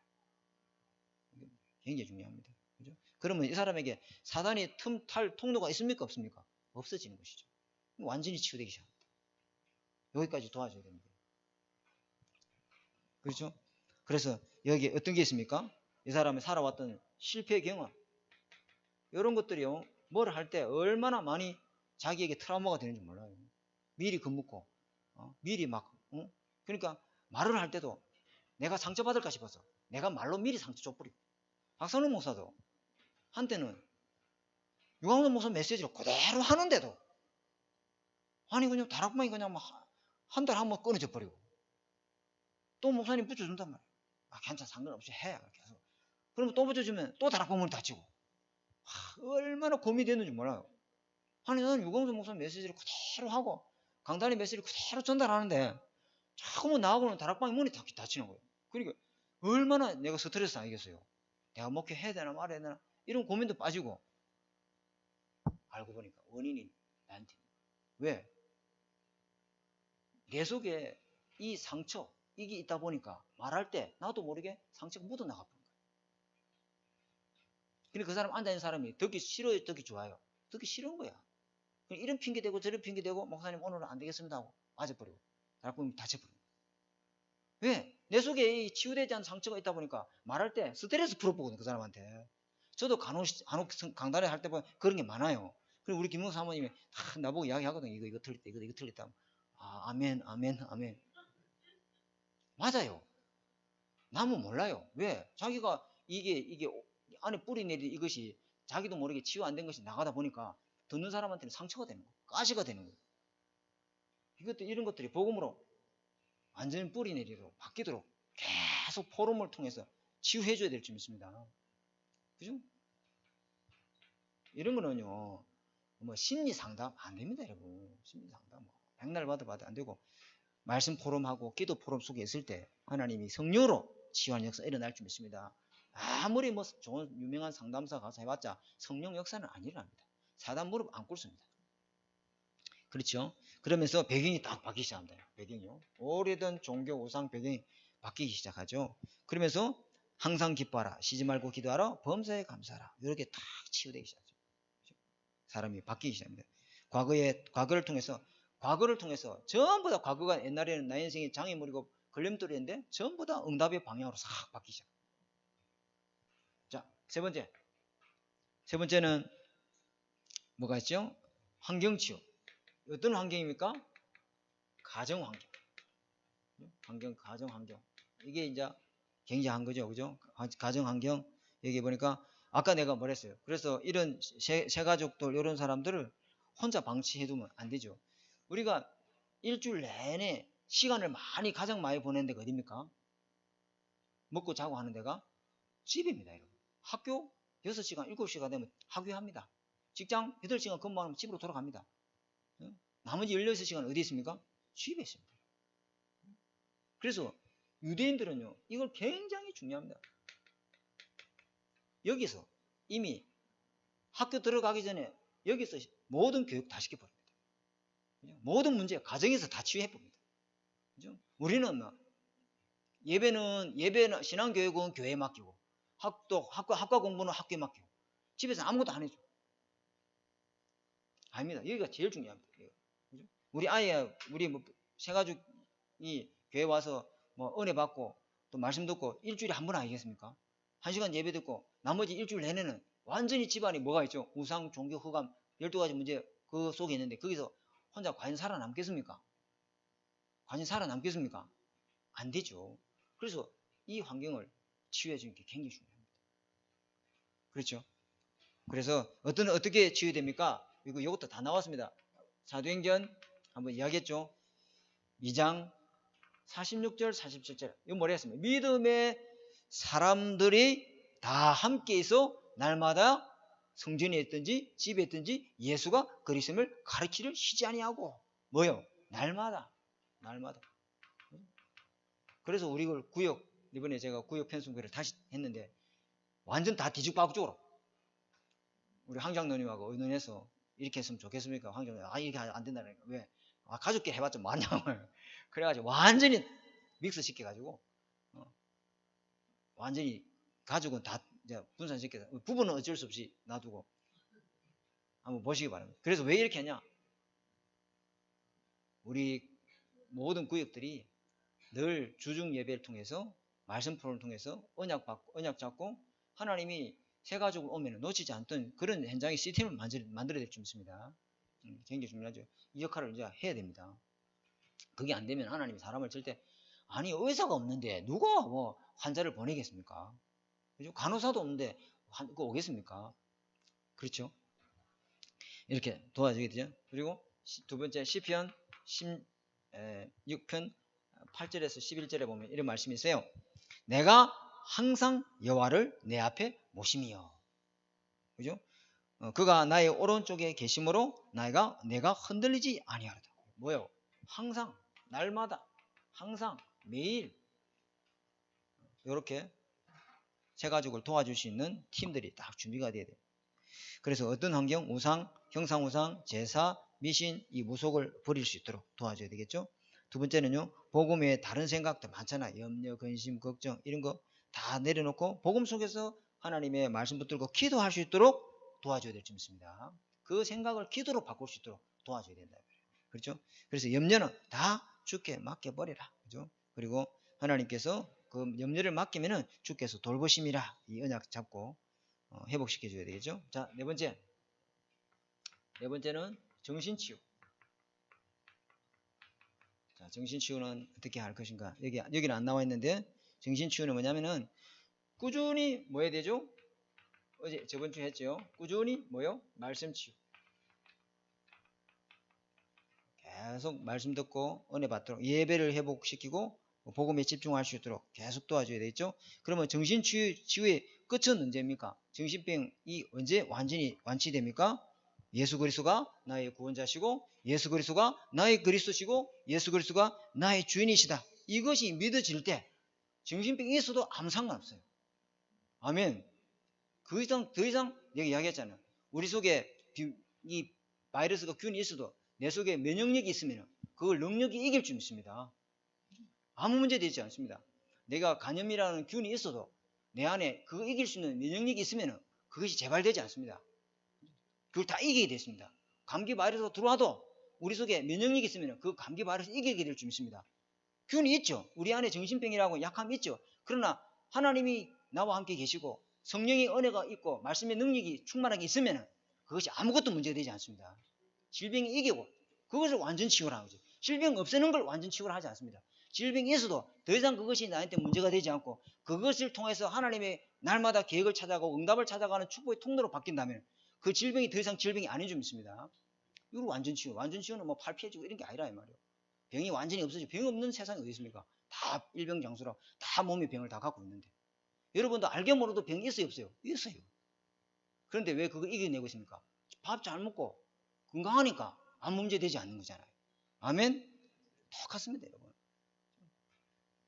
굉장히 중요합니다. 그죠? 그러면 이 사람에게 사단의 틈탈 통로가 있습니까 없습니까? 없어지는 것이죠. 완전히 치유되기 시작합니다. 여기까지 도와줘야 됩니다. 그렇죠? 그래서 여기 어떤 게 있습니까? 이 사람이 살아왔던 실패 경험 이런 것들이요 뭘 할 때 얼마나 많이 자기에게 트라우마가 되는지 몰라요. 미리 겁먹고 미리 막 그러니까 말을 할 때도 내가 상처받을까 싶어서 내가 말로 미리 상처 줘버리고 박상훈 목사도 한때는 유광훈 목사 메시지를 그대로 하는데도 아니 그냥 다락방이 그냥 한 달 한번 끊어져 버리고 또 목사님 붙여준단 말이에요. 괜찮아 상관없이 해 계속. 그러면 또 붙여주면 또 다락방 문이 닫히고 얼마나 고민이 됐는지 몰라요. 아니 나는 유광수 목사님 메시지를 그대로 하고 강단의 메시지를 그대로 전달하는데 자꾸만 나하고는 다락방의 문이 닫히는 거예요. 그러니까 얼마나 내가 스트레스 아니겠어요. 내가 목회해야 되나 말아야 되나 이런 고민도 빠지고 알고 보니까 원인이 나한테. 왜? 내 속에 이 상처 이게 있다 보니까 말할 때 나도 모르게 상처가 묻어나가 버린 거예요. 그러니까 그 사람 앉아있는 사람이 듣기 싫어요 듣기 좋아요? 듣기 싫은 거야. 이런 핑계 대고 저런 핑계 대고 목사님 오늘은 안 되겠습니다 하고 빠져버리고 다락방이 닫혀버린 거예요. 왜? 내 속에 이 치유되지 않은 상처가 있다 보니까 말할 때 스트레스 풀어보거든요 그 사람한테. 저도 간혹 강단에 할 때 보면 그런 게 많아요. 그리고 우리 김용수 사모님이 다 나보고 이야기하거든요. 이거 틀렸다 이거 틀렸다. 아멘 아멘 아멘. 맞아요. 남은 몰라요. 왜? 자기가 이게 안에 뿌리 내린 이것이 자기도 모르게 치유 안 된 것이 나가다 보니까 듣는 사람한테는 상처가 되는 거예요. 가시가 되는 거예요. 이런 것들이 복음으로 완전히 뿌리 내리도록 바뀌도록 계속 포럼을 통해서 치유해줘야 될 줄 믿습니다. 그죠? 이런 거는요, 뭐 심리 상담 안 됩니다, 여러분. 심리 상담 백날 봐도 안 되고 말씀 포럼하고 기도 포럼 속에 있을 때 하나님이 성령으로 치유하는 역사가 일어날 줄 믿습니다. 아무리 뭐 좋은 유명한 상담사 가서 해봤자 성령 역사는 안 일어납니다. 사단 무릎 안 꿇습니다. 그렇죠? 그러면서 배경이 딱 바뀌기 시작합니다. 배경이요. 오래된 종교 우상 배경이 바뀌기 시작하죠. 그러면서 항상 기뻐하라, 쉬지 말고 기도하라, 범사에 감사하라. 이렇게 딱 치유되기 시작하죠. 사람이 바뀌기 시작합니다. 과거를 통해서 전부 다 과거가 옛날에는 나 인생의 장애물이고 걸림돌이었는데 전부 다 응답의 방향으로 싹 바뀌기 시작. 자, 세 번째는 뭐가 있죠? 환경치유. 어떤 환경입니까? 가정환경. 가정환경. 이게 이제 굉장한 거죠. 그죠? 가정환경. 여기 보니까 아까 내가 뭐랬어요. 그래서 이런 새가족들 이런 사람들을 혼자 방치해두면 안 되죠. 우리가 일주일 내내 시간을 가장 많이 보내는 데가 어디입니까? 먹고 자고 하는 데가 집입니다. 여러분. 학교 6시간 7시간 되면 학교합니다. 직장 8시간 근무하면 집으로 돌아갑니다. 나머지 16시간 어디 있습니까? 집에 있습니다. 그래서 유대인들은요 이걸 굉장히 중요합니다. 여기서 이미 학교 들어가기 전에 여기서 모든 교육 다 시켜버립니다. 모든 문제 가정에서 다 치유해봅니다. 그죠? 우리는 예배는 신앙교육은 교회에 맡기고 학과 공부는 학교에 맡기고 집에서 아무것도 안 해줘. 아닙니다. 여기가 제일 중요합니다. 그죠? 우리 새가족이 교회 와서 은혜 받고 또 말씀 듣고 일주일에 한 번 아니겠습니까? 1시간 예배 듣고 나머지 일주일 내내는 완전히 집안이 뭐가 있죠? 우상, 종교, 흑암 12가지 문제 그 속에 있는데 거기서 혼자 과연 살아남겠습니까? 안 되죠. 그래서 이 환경을 치유해 주는 게 굉장히 중요합니다. 그렇죠? 그래서 어떻게 치유됩니까? 이것도 다 나왔습니다. 사도행전 한번 이야기했죠. 2장 46절 47절 이거 뭐라 했습니까? 믿음의 사람들이 다 함께해서 날마다 성전에 있든지 집에 있든지 예수가 그리스도를 가르치를 쉬지 아니하고 뭐요? 날마다 그래서 우리 이번에 제가 구역 편성회를 다시 했는데 완전 다 뒤죽박죽으로 우리 황장노님하고 의논해서 이렇게 했으면 좋겠습니까? 황장노님 이렇게 안 된다니까. 왜? 가족끼리 해봤자 뭐하냐고. 그래가지고 완전히 믹스 시켜가지고 완전히 가족은 다 이제 분산시켜서 부부는 어쩔 수 없이 놔두고 한번 보시기 바랍니다. 그래서 왜 이렇게 하냐? 우리 모든 구역들이 늘 주중 예배를 통해서 말씀 프로를 통해서 언약 잡고 하나님이 새 가족을 오면 놓치지 않던 그런 현장의 시스템을 만들어야 될 줄 믿습니다. 굉장히 중요하죠. 이 역할을 이제 해야 됩니다. 그게 안 되면 하나님이 사람을 절대 의사가 없는데 누가 환자를 보내겠습니까? 그죠? 간호사도 없는데 그거 오겠습니까? 그렇죠? 이렇게 도와주게 되죠. 그리고 두 번째 시편 16편 8절에서 11절에 보면 이런 말씀이 있어요. 내가 항상 여호와를 내 앞에 모심이요. 그죠? 그가 나의 오른쪽에 계심으로 내가 흔들리지 아니하리다. 뭐요? 항상, 날마다, 항상, 매일 이렇게 새 가족을 도와줄 수 있는 팀들이 딱 준비가 돼야 돼요. 그래서 어떤 환경, 우상, 형상우상, 제사, 미신, 이 무속을 버릴 수 있도록 도와줘야 되겠죠. 두 번째는요, 복음 외에 다른 생각도 많잖아. 염려, 근심, 걱정 이런 거 다 내려놓고 복음 속에서 하나님의 말씀 붙들고 기도할 수 있도록 도와줘야 될 점 있습니다. 그 생각을 기도로 바꿀 수 있도록 도와줘야 된다. 그렇죠? 그래서 염려는 다 주께 맡겨버리라. 그죠? 그리고 하나님께서 그 염려를 맡기면은 주께서 돌보심이라 이 언약 잡고 회복시켜 줘야 되겠죠. 자, 네 번째는 정신치유. 자, 정신치유는 어떻게 할 것인가? 여기는 안 나와 있는데, 정신치유는 뭐냐면은 꾸준히 뭐 해야 되죠? 저번 주에 했죠. 꾸준히 뭐요? 말씀치유. 계속 말씀 듣고 은혜 받도록 예배를 회복시키고 복음에 집중할 수 있도록 계속 도와줘야 되겠죠. 그러면 정신치유의 끝은 언제입니까? 정신병이 언제 완전히 완치됩니까? 예수 그리스도가 나의 구원자시고 예수 그리스도가 나의 그리스도시고 예수 그리스도가 나의 주인이시다. 이것이 믿어질 때 정신병이 있어도 아무 상관없어요. 아멘. 더 이상 내가 이야기했잖아요. 우리 속에 이 바이러스가 균이 있어도 내 속에 면역력이 있으면 그걸 능력이 이길 줄 믿습니다. 아무 문제 되지 않습니다. 내가 간염이라는 균이 있어도 내 안에 그거 이길 수 있는 면역력이 있으면 그것이 재발되지 않습니다. 그걸 다 이기게 됐습니다. 감기 바이러스가 들어와도 우리 속에 면역력이 있으면 그 감기 바이러스 이기게 될 줄 믿습니다. 균이 있죠. 우리 안에 정신병이라고 약함이 있죠. 그러나 하나님이 나와 함께 계시고 성령의 은혜가 있고 말씀의 능력이 충만하게 있으면 그것이 아무것도 문제되지 않습니다. 질병이 이기고 그것을 완전 치유라는 거죠. 질병 없애는 걸 완전 치유를 하지 않습니다. 질병이 있어도 더 이상 그것이 나한테 문제가 되지 않고 그것을 통해서 하나님의 날마다 계획을 찾아가고 응답을 찾아가는 축복의 통로로 바뀐다면 그 질병이 더 이상 질병이 아닌 줄 믿습니다. 이거 완전 치유. 완전 치유는 뭐 팔 피해지고 이런 게 아니라 이 말이에요. 병이 완전히 없어지고 병이 없는 세상이 어디 있습니까? 다 일병장수라 다 몸에 병을 다 갖고 있는데 여러분도 알게 모르도 병이 있어요 없어요? 있어요. 그런데 왜 그거 이겨내고 있습니까? 밥 잘 먹고 건강하니까 아무 문제 되지 않는 거잖아요. 아멘? 똑같습니다 여러분.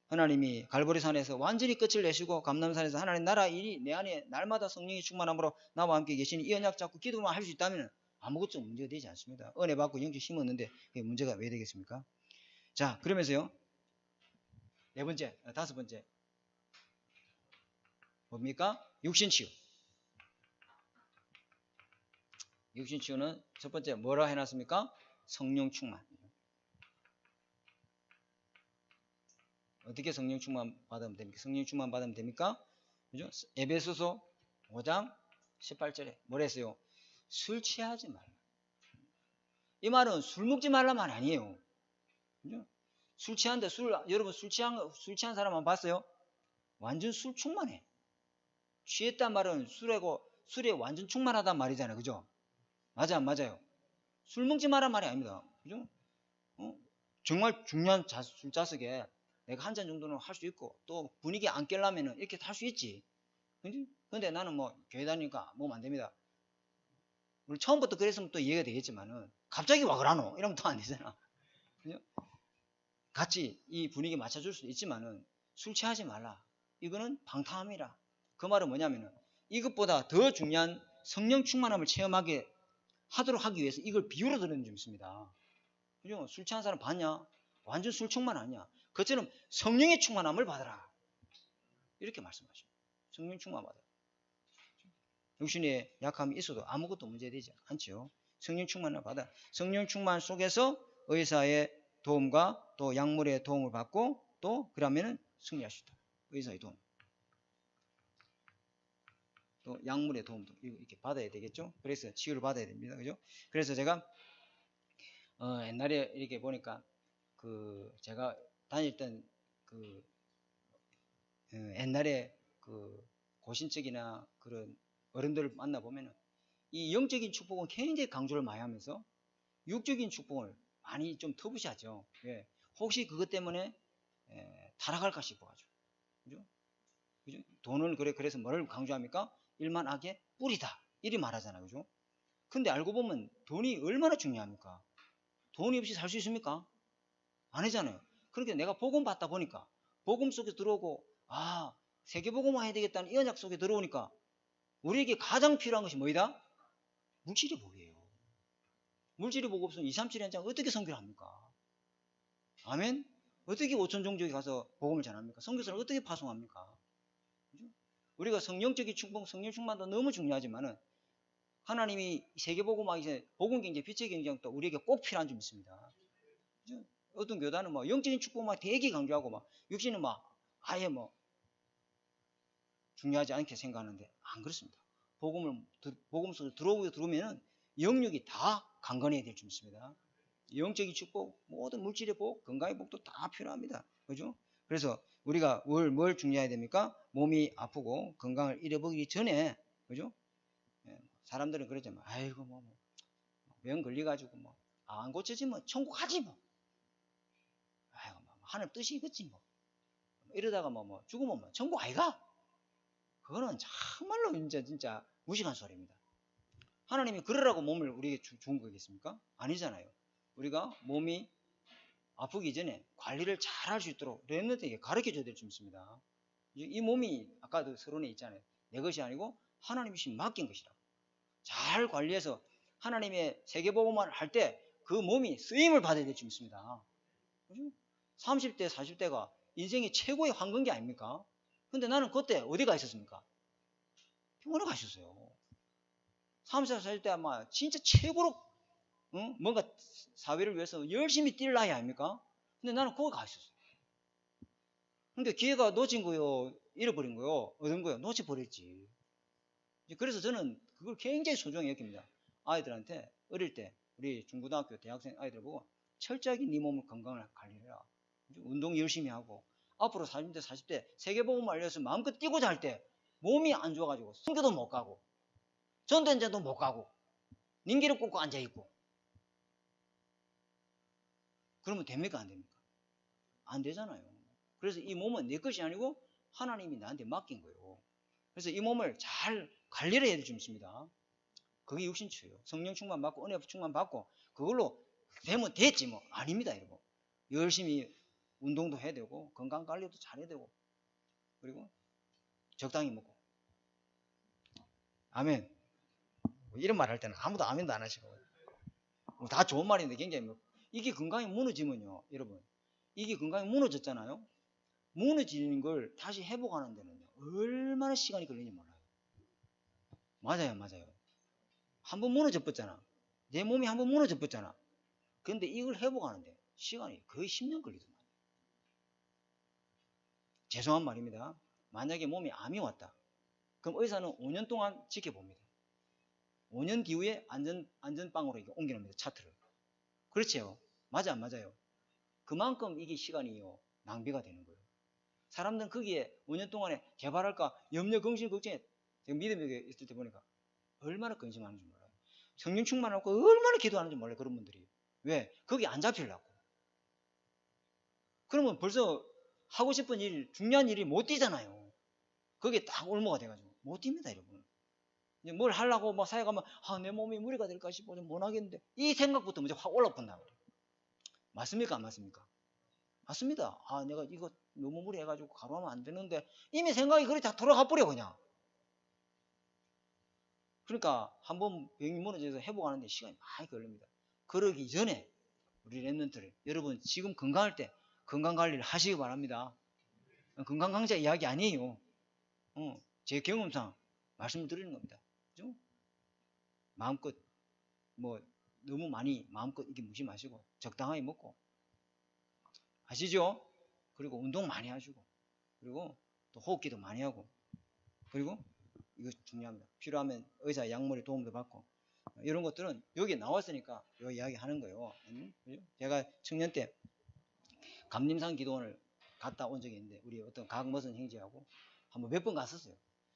하나님이 갈보리산에서 완전히 끝을 내시고 감람산에서 하나님 나라 일이 내 안에 날마다 성령이 충만함으로 나와 함께 계시니 이 언약 잡고 기도만 할 수 있다면 아무것도 문제가 되지 않습니다. 은혜 받고 영적 힘 얻는데 그게 문제가 왜 되겠습니까? 자, 그러면서요. 다섯 번째 뭡니까? 육신치유. 육신치유는 첫 번째 뭐라 해놨습니까? 성령 충만. 어떻게 성령 충만 받으면 됩니까? 성령 충만 받으면 됩니까? 그죠? 에베소서 5장 18절에 뭐라 했어요? 술 취하지 말라. 이 말은 술 먹지 말란 말 아니에요. 그죠? 술 취한데 여러분 술 취한 사람 한번 봤어요? 완전 술 충만해. 취했단 말은 술에 완전 충만하단 말이잖아요. 그죠? 맞아, 안 맞아요? 술 먹지 말란 말이 아닙니다. 그죠? 정말 중요한 술자석에 내가 한 잔 정도는 할 수 있고 또 분위기 안 깨려면 이렇게 할 수 있지. 근데 나는 뭐 교회 다니니까 먹으면 안 됩니다. 물론 처음부터 그랬으면 또 이해가 되겠지만은 갑자기 와 그러노? 이러면 또 안 되잖아. 그죠? 같이 이 분위기 맞춰줄 수도 있지만은 술 취하지 말라. 이거는 방탕함이라. 그 말은 뭐냐면은 이것보다 더 중요한 성령 충만함을 체험하게 하도록 하기 위해서 이걸 비유로 들은 좀 있습니다. 그죠? 술 취한 사람 봤냐? 완전 술 충만 아니야. 그처럼 성령의 충만함을 받아라. 이렇게 말씀하시죠. 성령 충만 받아라. 육신에 약함이 있어도 아무것도 문제되지 않죠. 성령 충만을 받아. 성령 충만 속에서 의사의 도움과 또 약물의 도움을 받고 또 그러면은 승리할 수 있다. 의사의 도움. 또 약물의 도움도 이렇게 받아야 되겠죠. 그래서 치유를 받아야 됩니다. 그죠? 그래서 제가 옛날에 이렇게 보니까 제가 다녔던 옛날에 고신적이나 그런 어른들을 만나보면은 이 영적인 축복은 굉장히 강조를 많이 하면서 육적인 축복을 많이 좀 터부시하죠. 예. 혹시 그것 때문에 타락할까 싶어가지고. 그죠? 그죠? 돈을 그래서 뭐를 강조합니까? 일만하게 뿌리다. 이리 말하잖아요. 그죠? 근데 알고 보면 돈이 얼마나 중요합니까? 돈이 없이 살 수 있습니까? 아니잖아요. 그러니까 내가 복음 받다 보니까 복음 속에 들어오고 세계복음화 해야 되겠다는 이 언약 속에 들어오니까 우리에게 가장 필요한 것이 뭐이다? 물질의 복이에요. 물질의 복 없으면 237 현장 어떻게 선교를 합니까? 아멘? 어떻게 5천 종족에 가서 복음을 전합니까? 선교사를 어떻게 파송합니까? 그죠? 우리가 성령적인 충동, 성령 충만도 너무 중요하지만은 하나님이 세계복음화하기 전에 복음경제, 빛의 경쟁도 우리에게 꼭 필요한 점 있습니다. 그죠? 어떤 교단은 뭐 영적인 축복만 되게 강조하고 막 육신은 막 아예 뭐 중요하지 않게 생각하는데 안 그렇습니다. 복음 속에 들어오면은 영역이 다 강건해야 될 줄 믿습니다. 영적인 축복, 모든 물질의 복, 건강의 복도 다 필요합니다. 그죠? 그래서 우리가 뭘 중요해야 됩니까? 몸이 아프고 건강을 잃어버리기 전에, 그죠? 사람들은 그러잖아요. 아이고, 병 걸려가지고 안 고쳐지면 천국 가지 뭐. 아이고, 하늘 뜻이 이겠지 뭐. 이러다가 죽으면 천국 아이가? 그거는 정말로 진짜 무식한 소리입니다. 하나님이 그러라고 몸을 우리에게 준 거겠습니까? 아니잖아요. 우리가 몸이 아프기 전에 관리를 잘 할 수 있도록 렘넌트에게 가르쳐줘야 될 줄 믿습니다. 이 몸이 아까도 서론에 있잖아요. 내 것이 아니고 하나님이 맡긴 것이라고. 잘 관리해서 하나님의 세계복음화를 할 때 그 몸이 쓰임을 받아야 될 줄 믿습니다. 그죠? 30대, 40대가 인생의 최고의 황금기 아닙니까? 근데 나는 그때 어디 가 있었습니까? 병원에 가 있었어요. 30살, 40대 아마 진짜 최고로 뭔가 사회를 위해서 열심히 뛸 나이 아닙니까? 근데 나는 거기 가 있었어요. 근데 기회가 놓친 거요, 잃어버린 거요, 얻은 거요, 놓쳐버렸지. 그래서 저는 그걸 굉장히 소중히 여깁니다. 아이들한테 어릴 때 우리 중고등학교, 대학생 아이들 보고 철저하게 네 몸을 건강을 관리해라. 운동 열심히 하고 앞으로 40대, 40대 세계복음을 알려서 마음껏 뛰고자 할 때 몸이 안 좋아가지고 선교도 못 가고 전도연장도 못 가고 닌기를 꽂고 앉아있고 그러면 됩니까? 안 됩니까? 안 되잖아요. 그래서 이 몸은 내 것이 아니고 하나님이 나한테 맡긴 거예요. 그래서 이 몸을 잘 관리를 해야 될 줄 믿습니다. 그게 육신치유예요. 성령 충만 받고 은혜 충만 받고 그걸로 되면 됐지 뭐. 아닙니다, 여러분. 열심히 운동도 해야 되고 건강 관리도 잘해야 되고 그리고 적당히 먹고. 아멘. 이런 말 할 때는 아무도 아멘도 안 하시고 다 좋은 말인데 굉장히 이게 건강이 무너지면요, 여러분. 이게 건강이 무너졌잖아요. 무너지는 걸 다시 회복하는 데는요 얼마나 시간이 걸리는지 몰라요. 맞아요. 한번 무너져 버렸잖아. 내 몸이 한번 무너져 버렸잖아. 근데 이걸 회복하는데 시간이 거의 10년 걸리더만. 죄송한 말입니다. 만약에 몸에 암이 왔다. 그럼 의사는 5년 동안 지켜봅니다. 5년 뒤후에 안전빵으로 이렇게 옮겨놓습니다. 차트를. 그렇죠? 맞아 안 맞아요? 그만큼 이게 시간이요 낭비가 되는 거예요. 사람들은 거기에 5년 동안에 개발할까 염려, 걱정, 걱정에 믿음에 있을 때 보니까 얼마나 근심하는지 몰라요. 성령 충만하고 얼마나 기도하는지 몰라요. 그런 분들이. 왜? 거기 안 잡히려고. 그러면 벌써 하고 싶은 일, 중요한 일이 못 뛰잖아요. 거기에 딱 올무가 돼가지고 못 뜁니다, 여러분. 이제 뭘 하려고 사회 가면 내 몸이 무리가 될까 싶어 좀 못 하겠는데 이 생각부터 먼저 확 올라본다. 맞습니까? 안 맞습니까? 맞습니다. 내가 이거 너무 무리해가지고 가로하면 안 되는데 이미 생각이 그렇게 다 돌아가 버려 그냥. 그러니까 한번 병이 무너져서 회복하는데 시간이 많이 걸립니다. 그러기 전에 우리 랩런트를 여러분 지금 건강할 때 건강관리를 하시기 바랍니다. 건강 강좌 이야기 아니에요. 제 경험상 말씀을 드리는 겁니다. 그죠? 마음껏 너무 많이 마음껏 이게 무심하시고 적당하게 먹고 아시죠? 그리고 운동 많이 하시고 그리고 또 호흡기도 많이 하고 그리고 이거 중요합니다. 필요하면 의사 약물의 도움도 받고 이런 것들은 여기 나왔으니까 이 이야기 하는 거예요. 그죠? 제가 청년 때 감림산 기도원을 갔다 온 적이 있는데 우리 어떤 각머선 형제하고 한번 몇 번 갔었어요.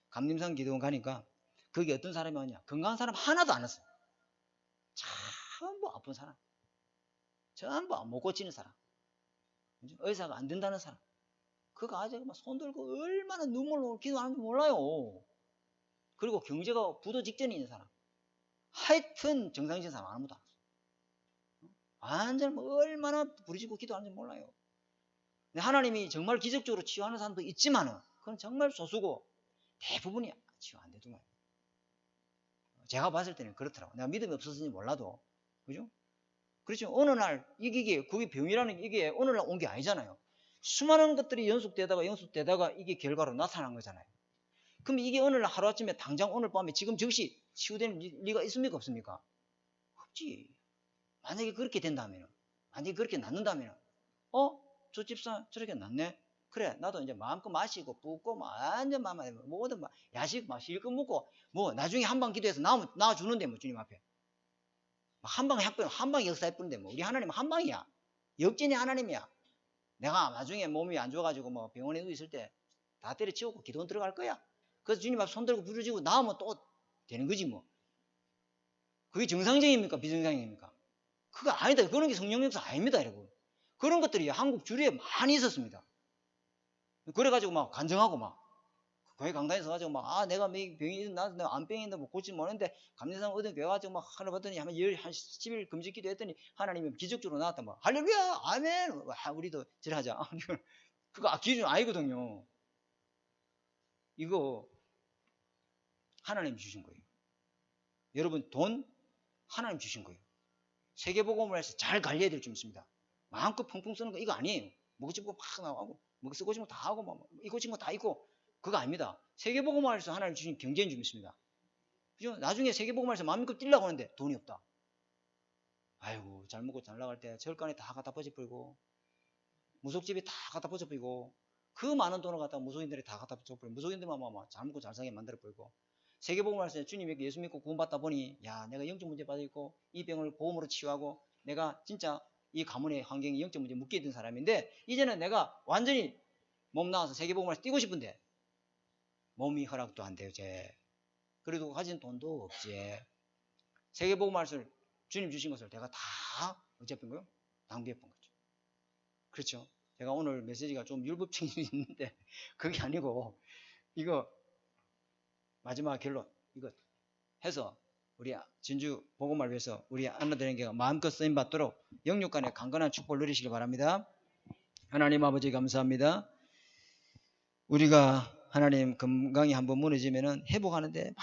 감림산 기도원 가니까 거기 어떤 사람이 왔냐? 건강한 사람 하나도 안 왔어요. 전부 아픈 사람, 전부 못 고치는 사람, 의사가 안 된다는 사람, 그거 아직 손 들고 얼마나 눈물로 기도하는지 몰라요. 그리고 경제가 부도 직전에 있는 사람, 하여튼 정상적인 사람 아무도 안 없어. 완전 얼마나 부르짖고 기도하는지 몰라요. 근데 하나님이 정말 기적적으로 치유하는 사람도 있지만은 그건 정말 소수고 대부분이 치유 안 되더만. 제가 봤을 때는 그렇더라고. 내가 믿음이 없었는지 몰라도, 그죠? 그렇죠. 어느 날 이게 그게 병이라는 게 이게 어느 날 온 게 아니잖아요. 수많은 것들이 연속되다가 이게 결과로 나타난 거잖아요. 그럼 이게 어느 날 하루아침에 당장 오늘 밤에 지금 즉시 치유되는 리가 있습니까? 없습니까? 없지. 만약에 그렇게 된다면, 만약에 그렇게 낫는다면, 저 집사 저렇게 낫네? 그래, 나도 이제 마음껏 마시고 붓고 완전 모든 야식 막 실컷 먹고 뭐 나중에 한방 기도해서 나와주는데 뭐 주님 앞에 한방에 한방에 역사해 뿌는데 뭐 우리 하나님은 한방이야. 역전이 하나님이야. 내가 나중에 몸이 안 좋아가지고 뭐 병원에 누워 있을 때 다 때려치우고 기도원 들어갈 거야. 그래서 주님 앞에 손 들고 부르짖고 나오면 또 되는 거지 뭐. 그게 정상적입니까? 비정상적입니까? 그거 아니다. 그런 게 성령 역사 아닙니다, 여러분. 그런 것들이 한국 주류에 많이 있었습니다. 그래가지고 막 간증하고 막 교회 강단에서 가지고 막 내가 병이 있는데 내가 암병인데 뭐 고치지 못하는데 감리산 어디 교회 가지고 막 하나 봤더니 한 10일 금식 기도했더니 하나님이 기적적으로 나왔다 막 할렐루야 아멘. 우리도 지랄하자. 그거 기준 아니거든요. 이거 하나님 주신 거예요. 여러분 돈 하나님 주신 거예요. 세계복음을 해서 잘 관리해야 될 줄 믿습니다. 마음껏 펑펑 쓰는 거 이거 아니에요. 먹고 싶은 거 막 나가고 먹고 쓰고 싶은 거 다 하고 막 이고 싶은 거 다 있고 그거 아닙니다. 세계복음을 해서 하나님 주신 경제인 줄 믿습니다. 그죠? 나중에 세계복음을 해서 마음껏 뛰려고 하는데 돈이 없다. 아이고 잘 먹고 잘 나갈 때 절간에 다 갖다 퍼져버리고 무속집이 다 갖다 퍼져버리고 그 많은 돈을 갖다가 무속인들이 다 갖다 퍼져버리고 무속인들만 잘 먹고 잘 사게 만들어버리고 세계복음을 해서 주님 믿고 예수 믿고 구원받다 보니 야 내가 영적 문제 받아 있고 이 병을 보험으로 치유하고 내가 진짜 이 가문의 환경이 영적 문제 묶여 있던 사람인데 이제는 내가 완전히 몸 나와서 세계복음을 뛰고 싶은데 몸이 허락도 안 돼요. 그래도 가진 돈도 없지. 세계복음을 주님 주신 것을 내가 다 어쨌든 거요? 낭비해본 거죠. 그렇죠. 제가 오늘 메시지가 좀 율법적인 있는데 그게 아니고 이거 마지막 결론 이거 해서 우리 진주 복음을 위해서 우리 안나들에게 마음껏 쓰임 받도록 영육간의 강건한 축복을 누리시길 바랍니다. 하나님 아버지 감사합니다. 우리가 하나님 건강이 한번 무너지면은 회복하는데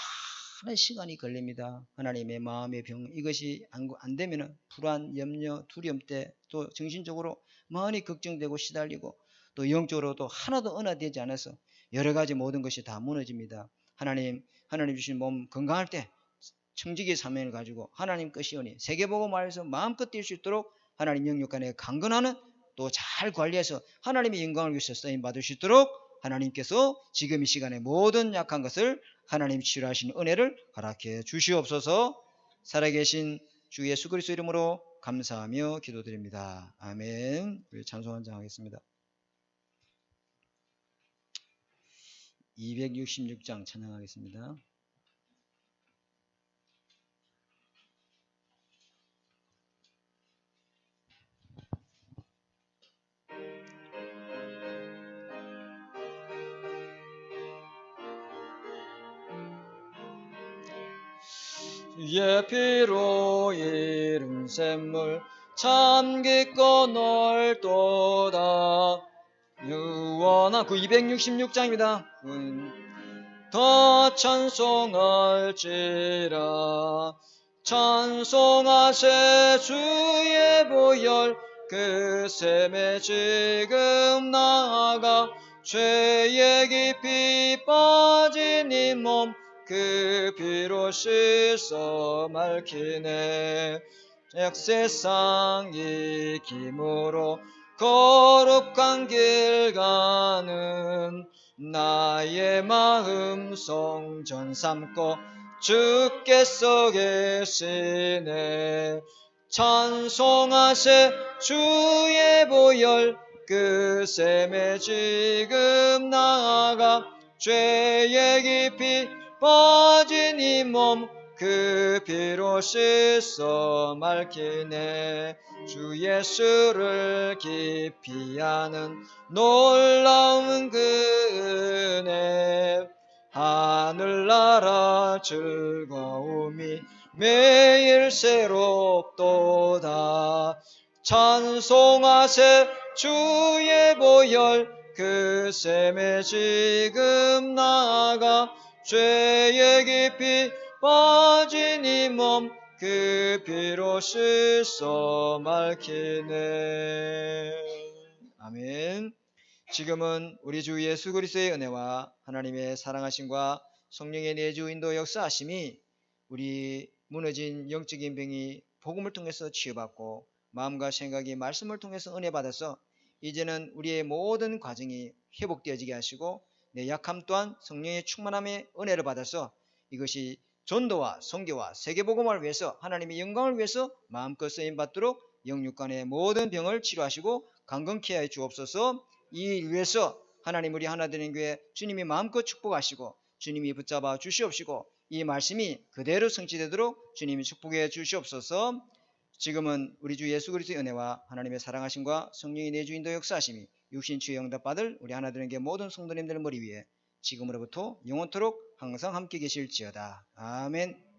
많은 시간이 걸립니다. 하나님의 마음의 병 이것이 안 되면은 불안, 염려, 두려움 때 또 정신적으로 많이 걱정되고 시달리고 또 영적으로도 하나도 은혜되지 않아서 여러 가지 모든 것이 다 무너집니다. 하나님 주신 몸 건강할 때 청지기의 사명을 가지고 하나님 것이오니 세계복음 안에서 마음껏 뛸 수 있도록 하나님 영육간에 강건하는 또 잘 관리해서 하나님의 영광을 위해서 쓰임 받을 수 있도록 하나님께서 지금 이 시간에 모든 약한 것을 하나님 치유하시는 은혜를 허락해 주시옵소서. 살아계신 주 예수 그리스도 이름으로 감사하며 기도드립니다. 아멘. 우리 찬송 한 장 하겠습니다. 266장 찬양하겠습니다. 주의 피로 이룬 샘물 참 깊고 넓도다. 유원한 266장입니다. 더 찬송할지라. 찬송하세 주의 보혈 그 샘에 지금 나아가 죄에 깊이 빠진 이 몸 그 피로 씻어 맑히네. 세상 이김으로 거룩한 길 가는 나의 마음 성전 삼고 주께서 계시네. 찬송하세 주의 보혈 그 샘에 지금 나아가 죄에 깊이 빠진 이 몸 그 피로 씻어 맑히네. 주 예수를 깊이 아는 놀라운 그 은혜, 하늘나라 즐거움이 매일 새롭도다. 찬송하세 주의 보혈, 그 샘에 지금 나아가 죄에 깊이 빠진 이 몸, 그 피로 씻어 맑히네. 아멘. 지금은 우리 주 예수 그리스도의 은혜와 하나님의 사랑하심과 성령의 내주 인도 역사하심이 우리 무너진 영적인 병이 복음을 통해서 치유받고 마음과 생각이 말씀을 통해서 은혜 받아서 이제는 우리의 모든 과정이 회복되어지게 하시고 내 약함 또한 성령의 충만함의 은혜를 받아서 이것이 전도와 선교와 세계복음을 위해서 하나님의 영광을 위해서 마음껏 쓰임받도록 영육간의 모든 병을 치료하시고 강건케 하여 주옵소서. 이 일 위해서 하나님 우리 하나되는 교회 주님이 마음껏 축복하시고 주님이 붙잡아 주시옵시고 이 말씀이 그대로 성취되도록 주님이 축복해 주시옵소서. 지금은 우리 주 예수 그리스도의 은혜와 하나님의 사랑하심과 성령의 내주 인도 역사하심이 육신주의 응답받을 우리 하나되는 교회 모든 성도님들 머리 위에 지금으로부터 영원토록 항상 함께 계실지어다. 아멘.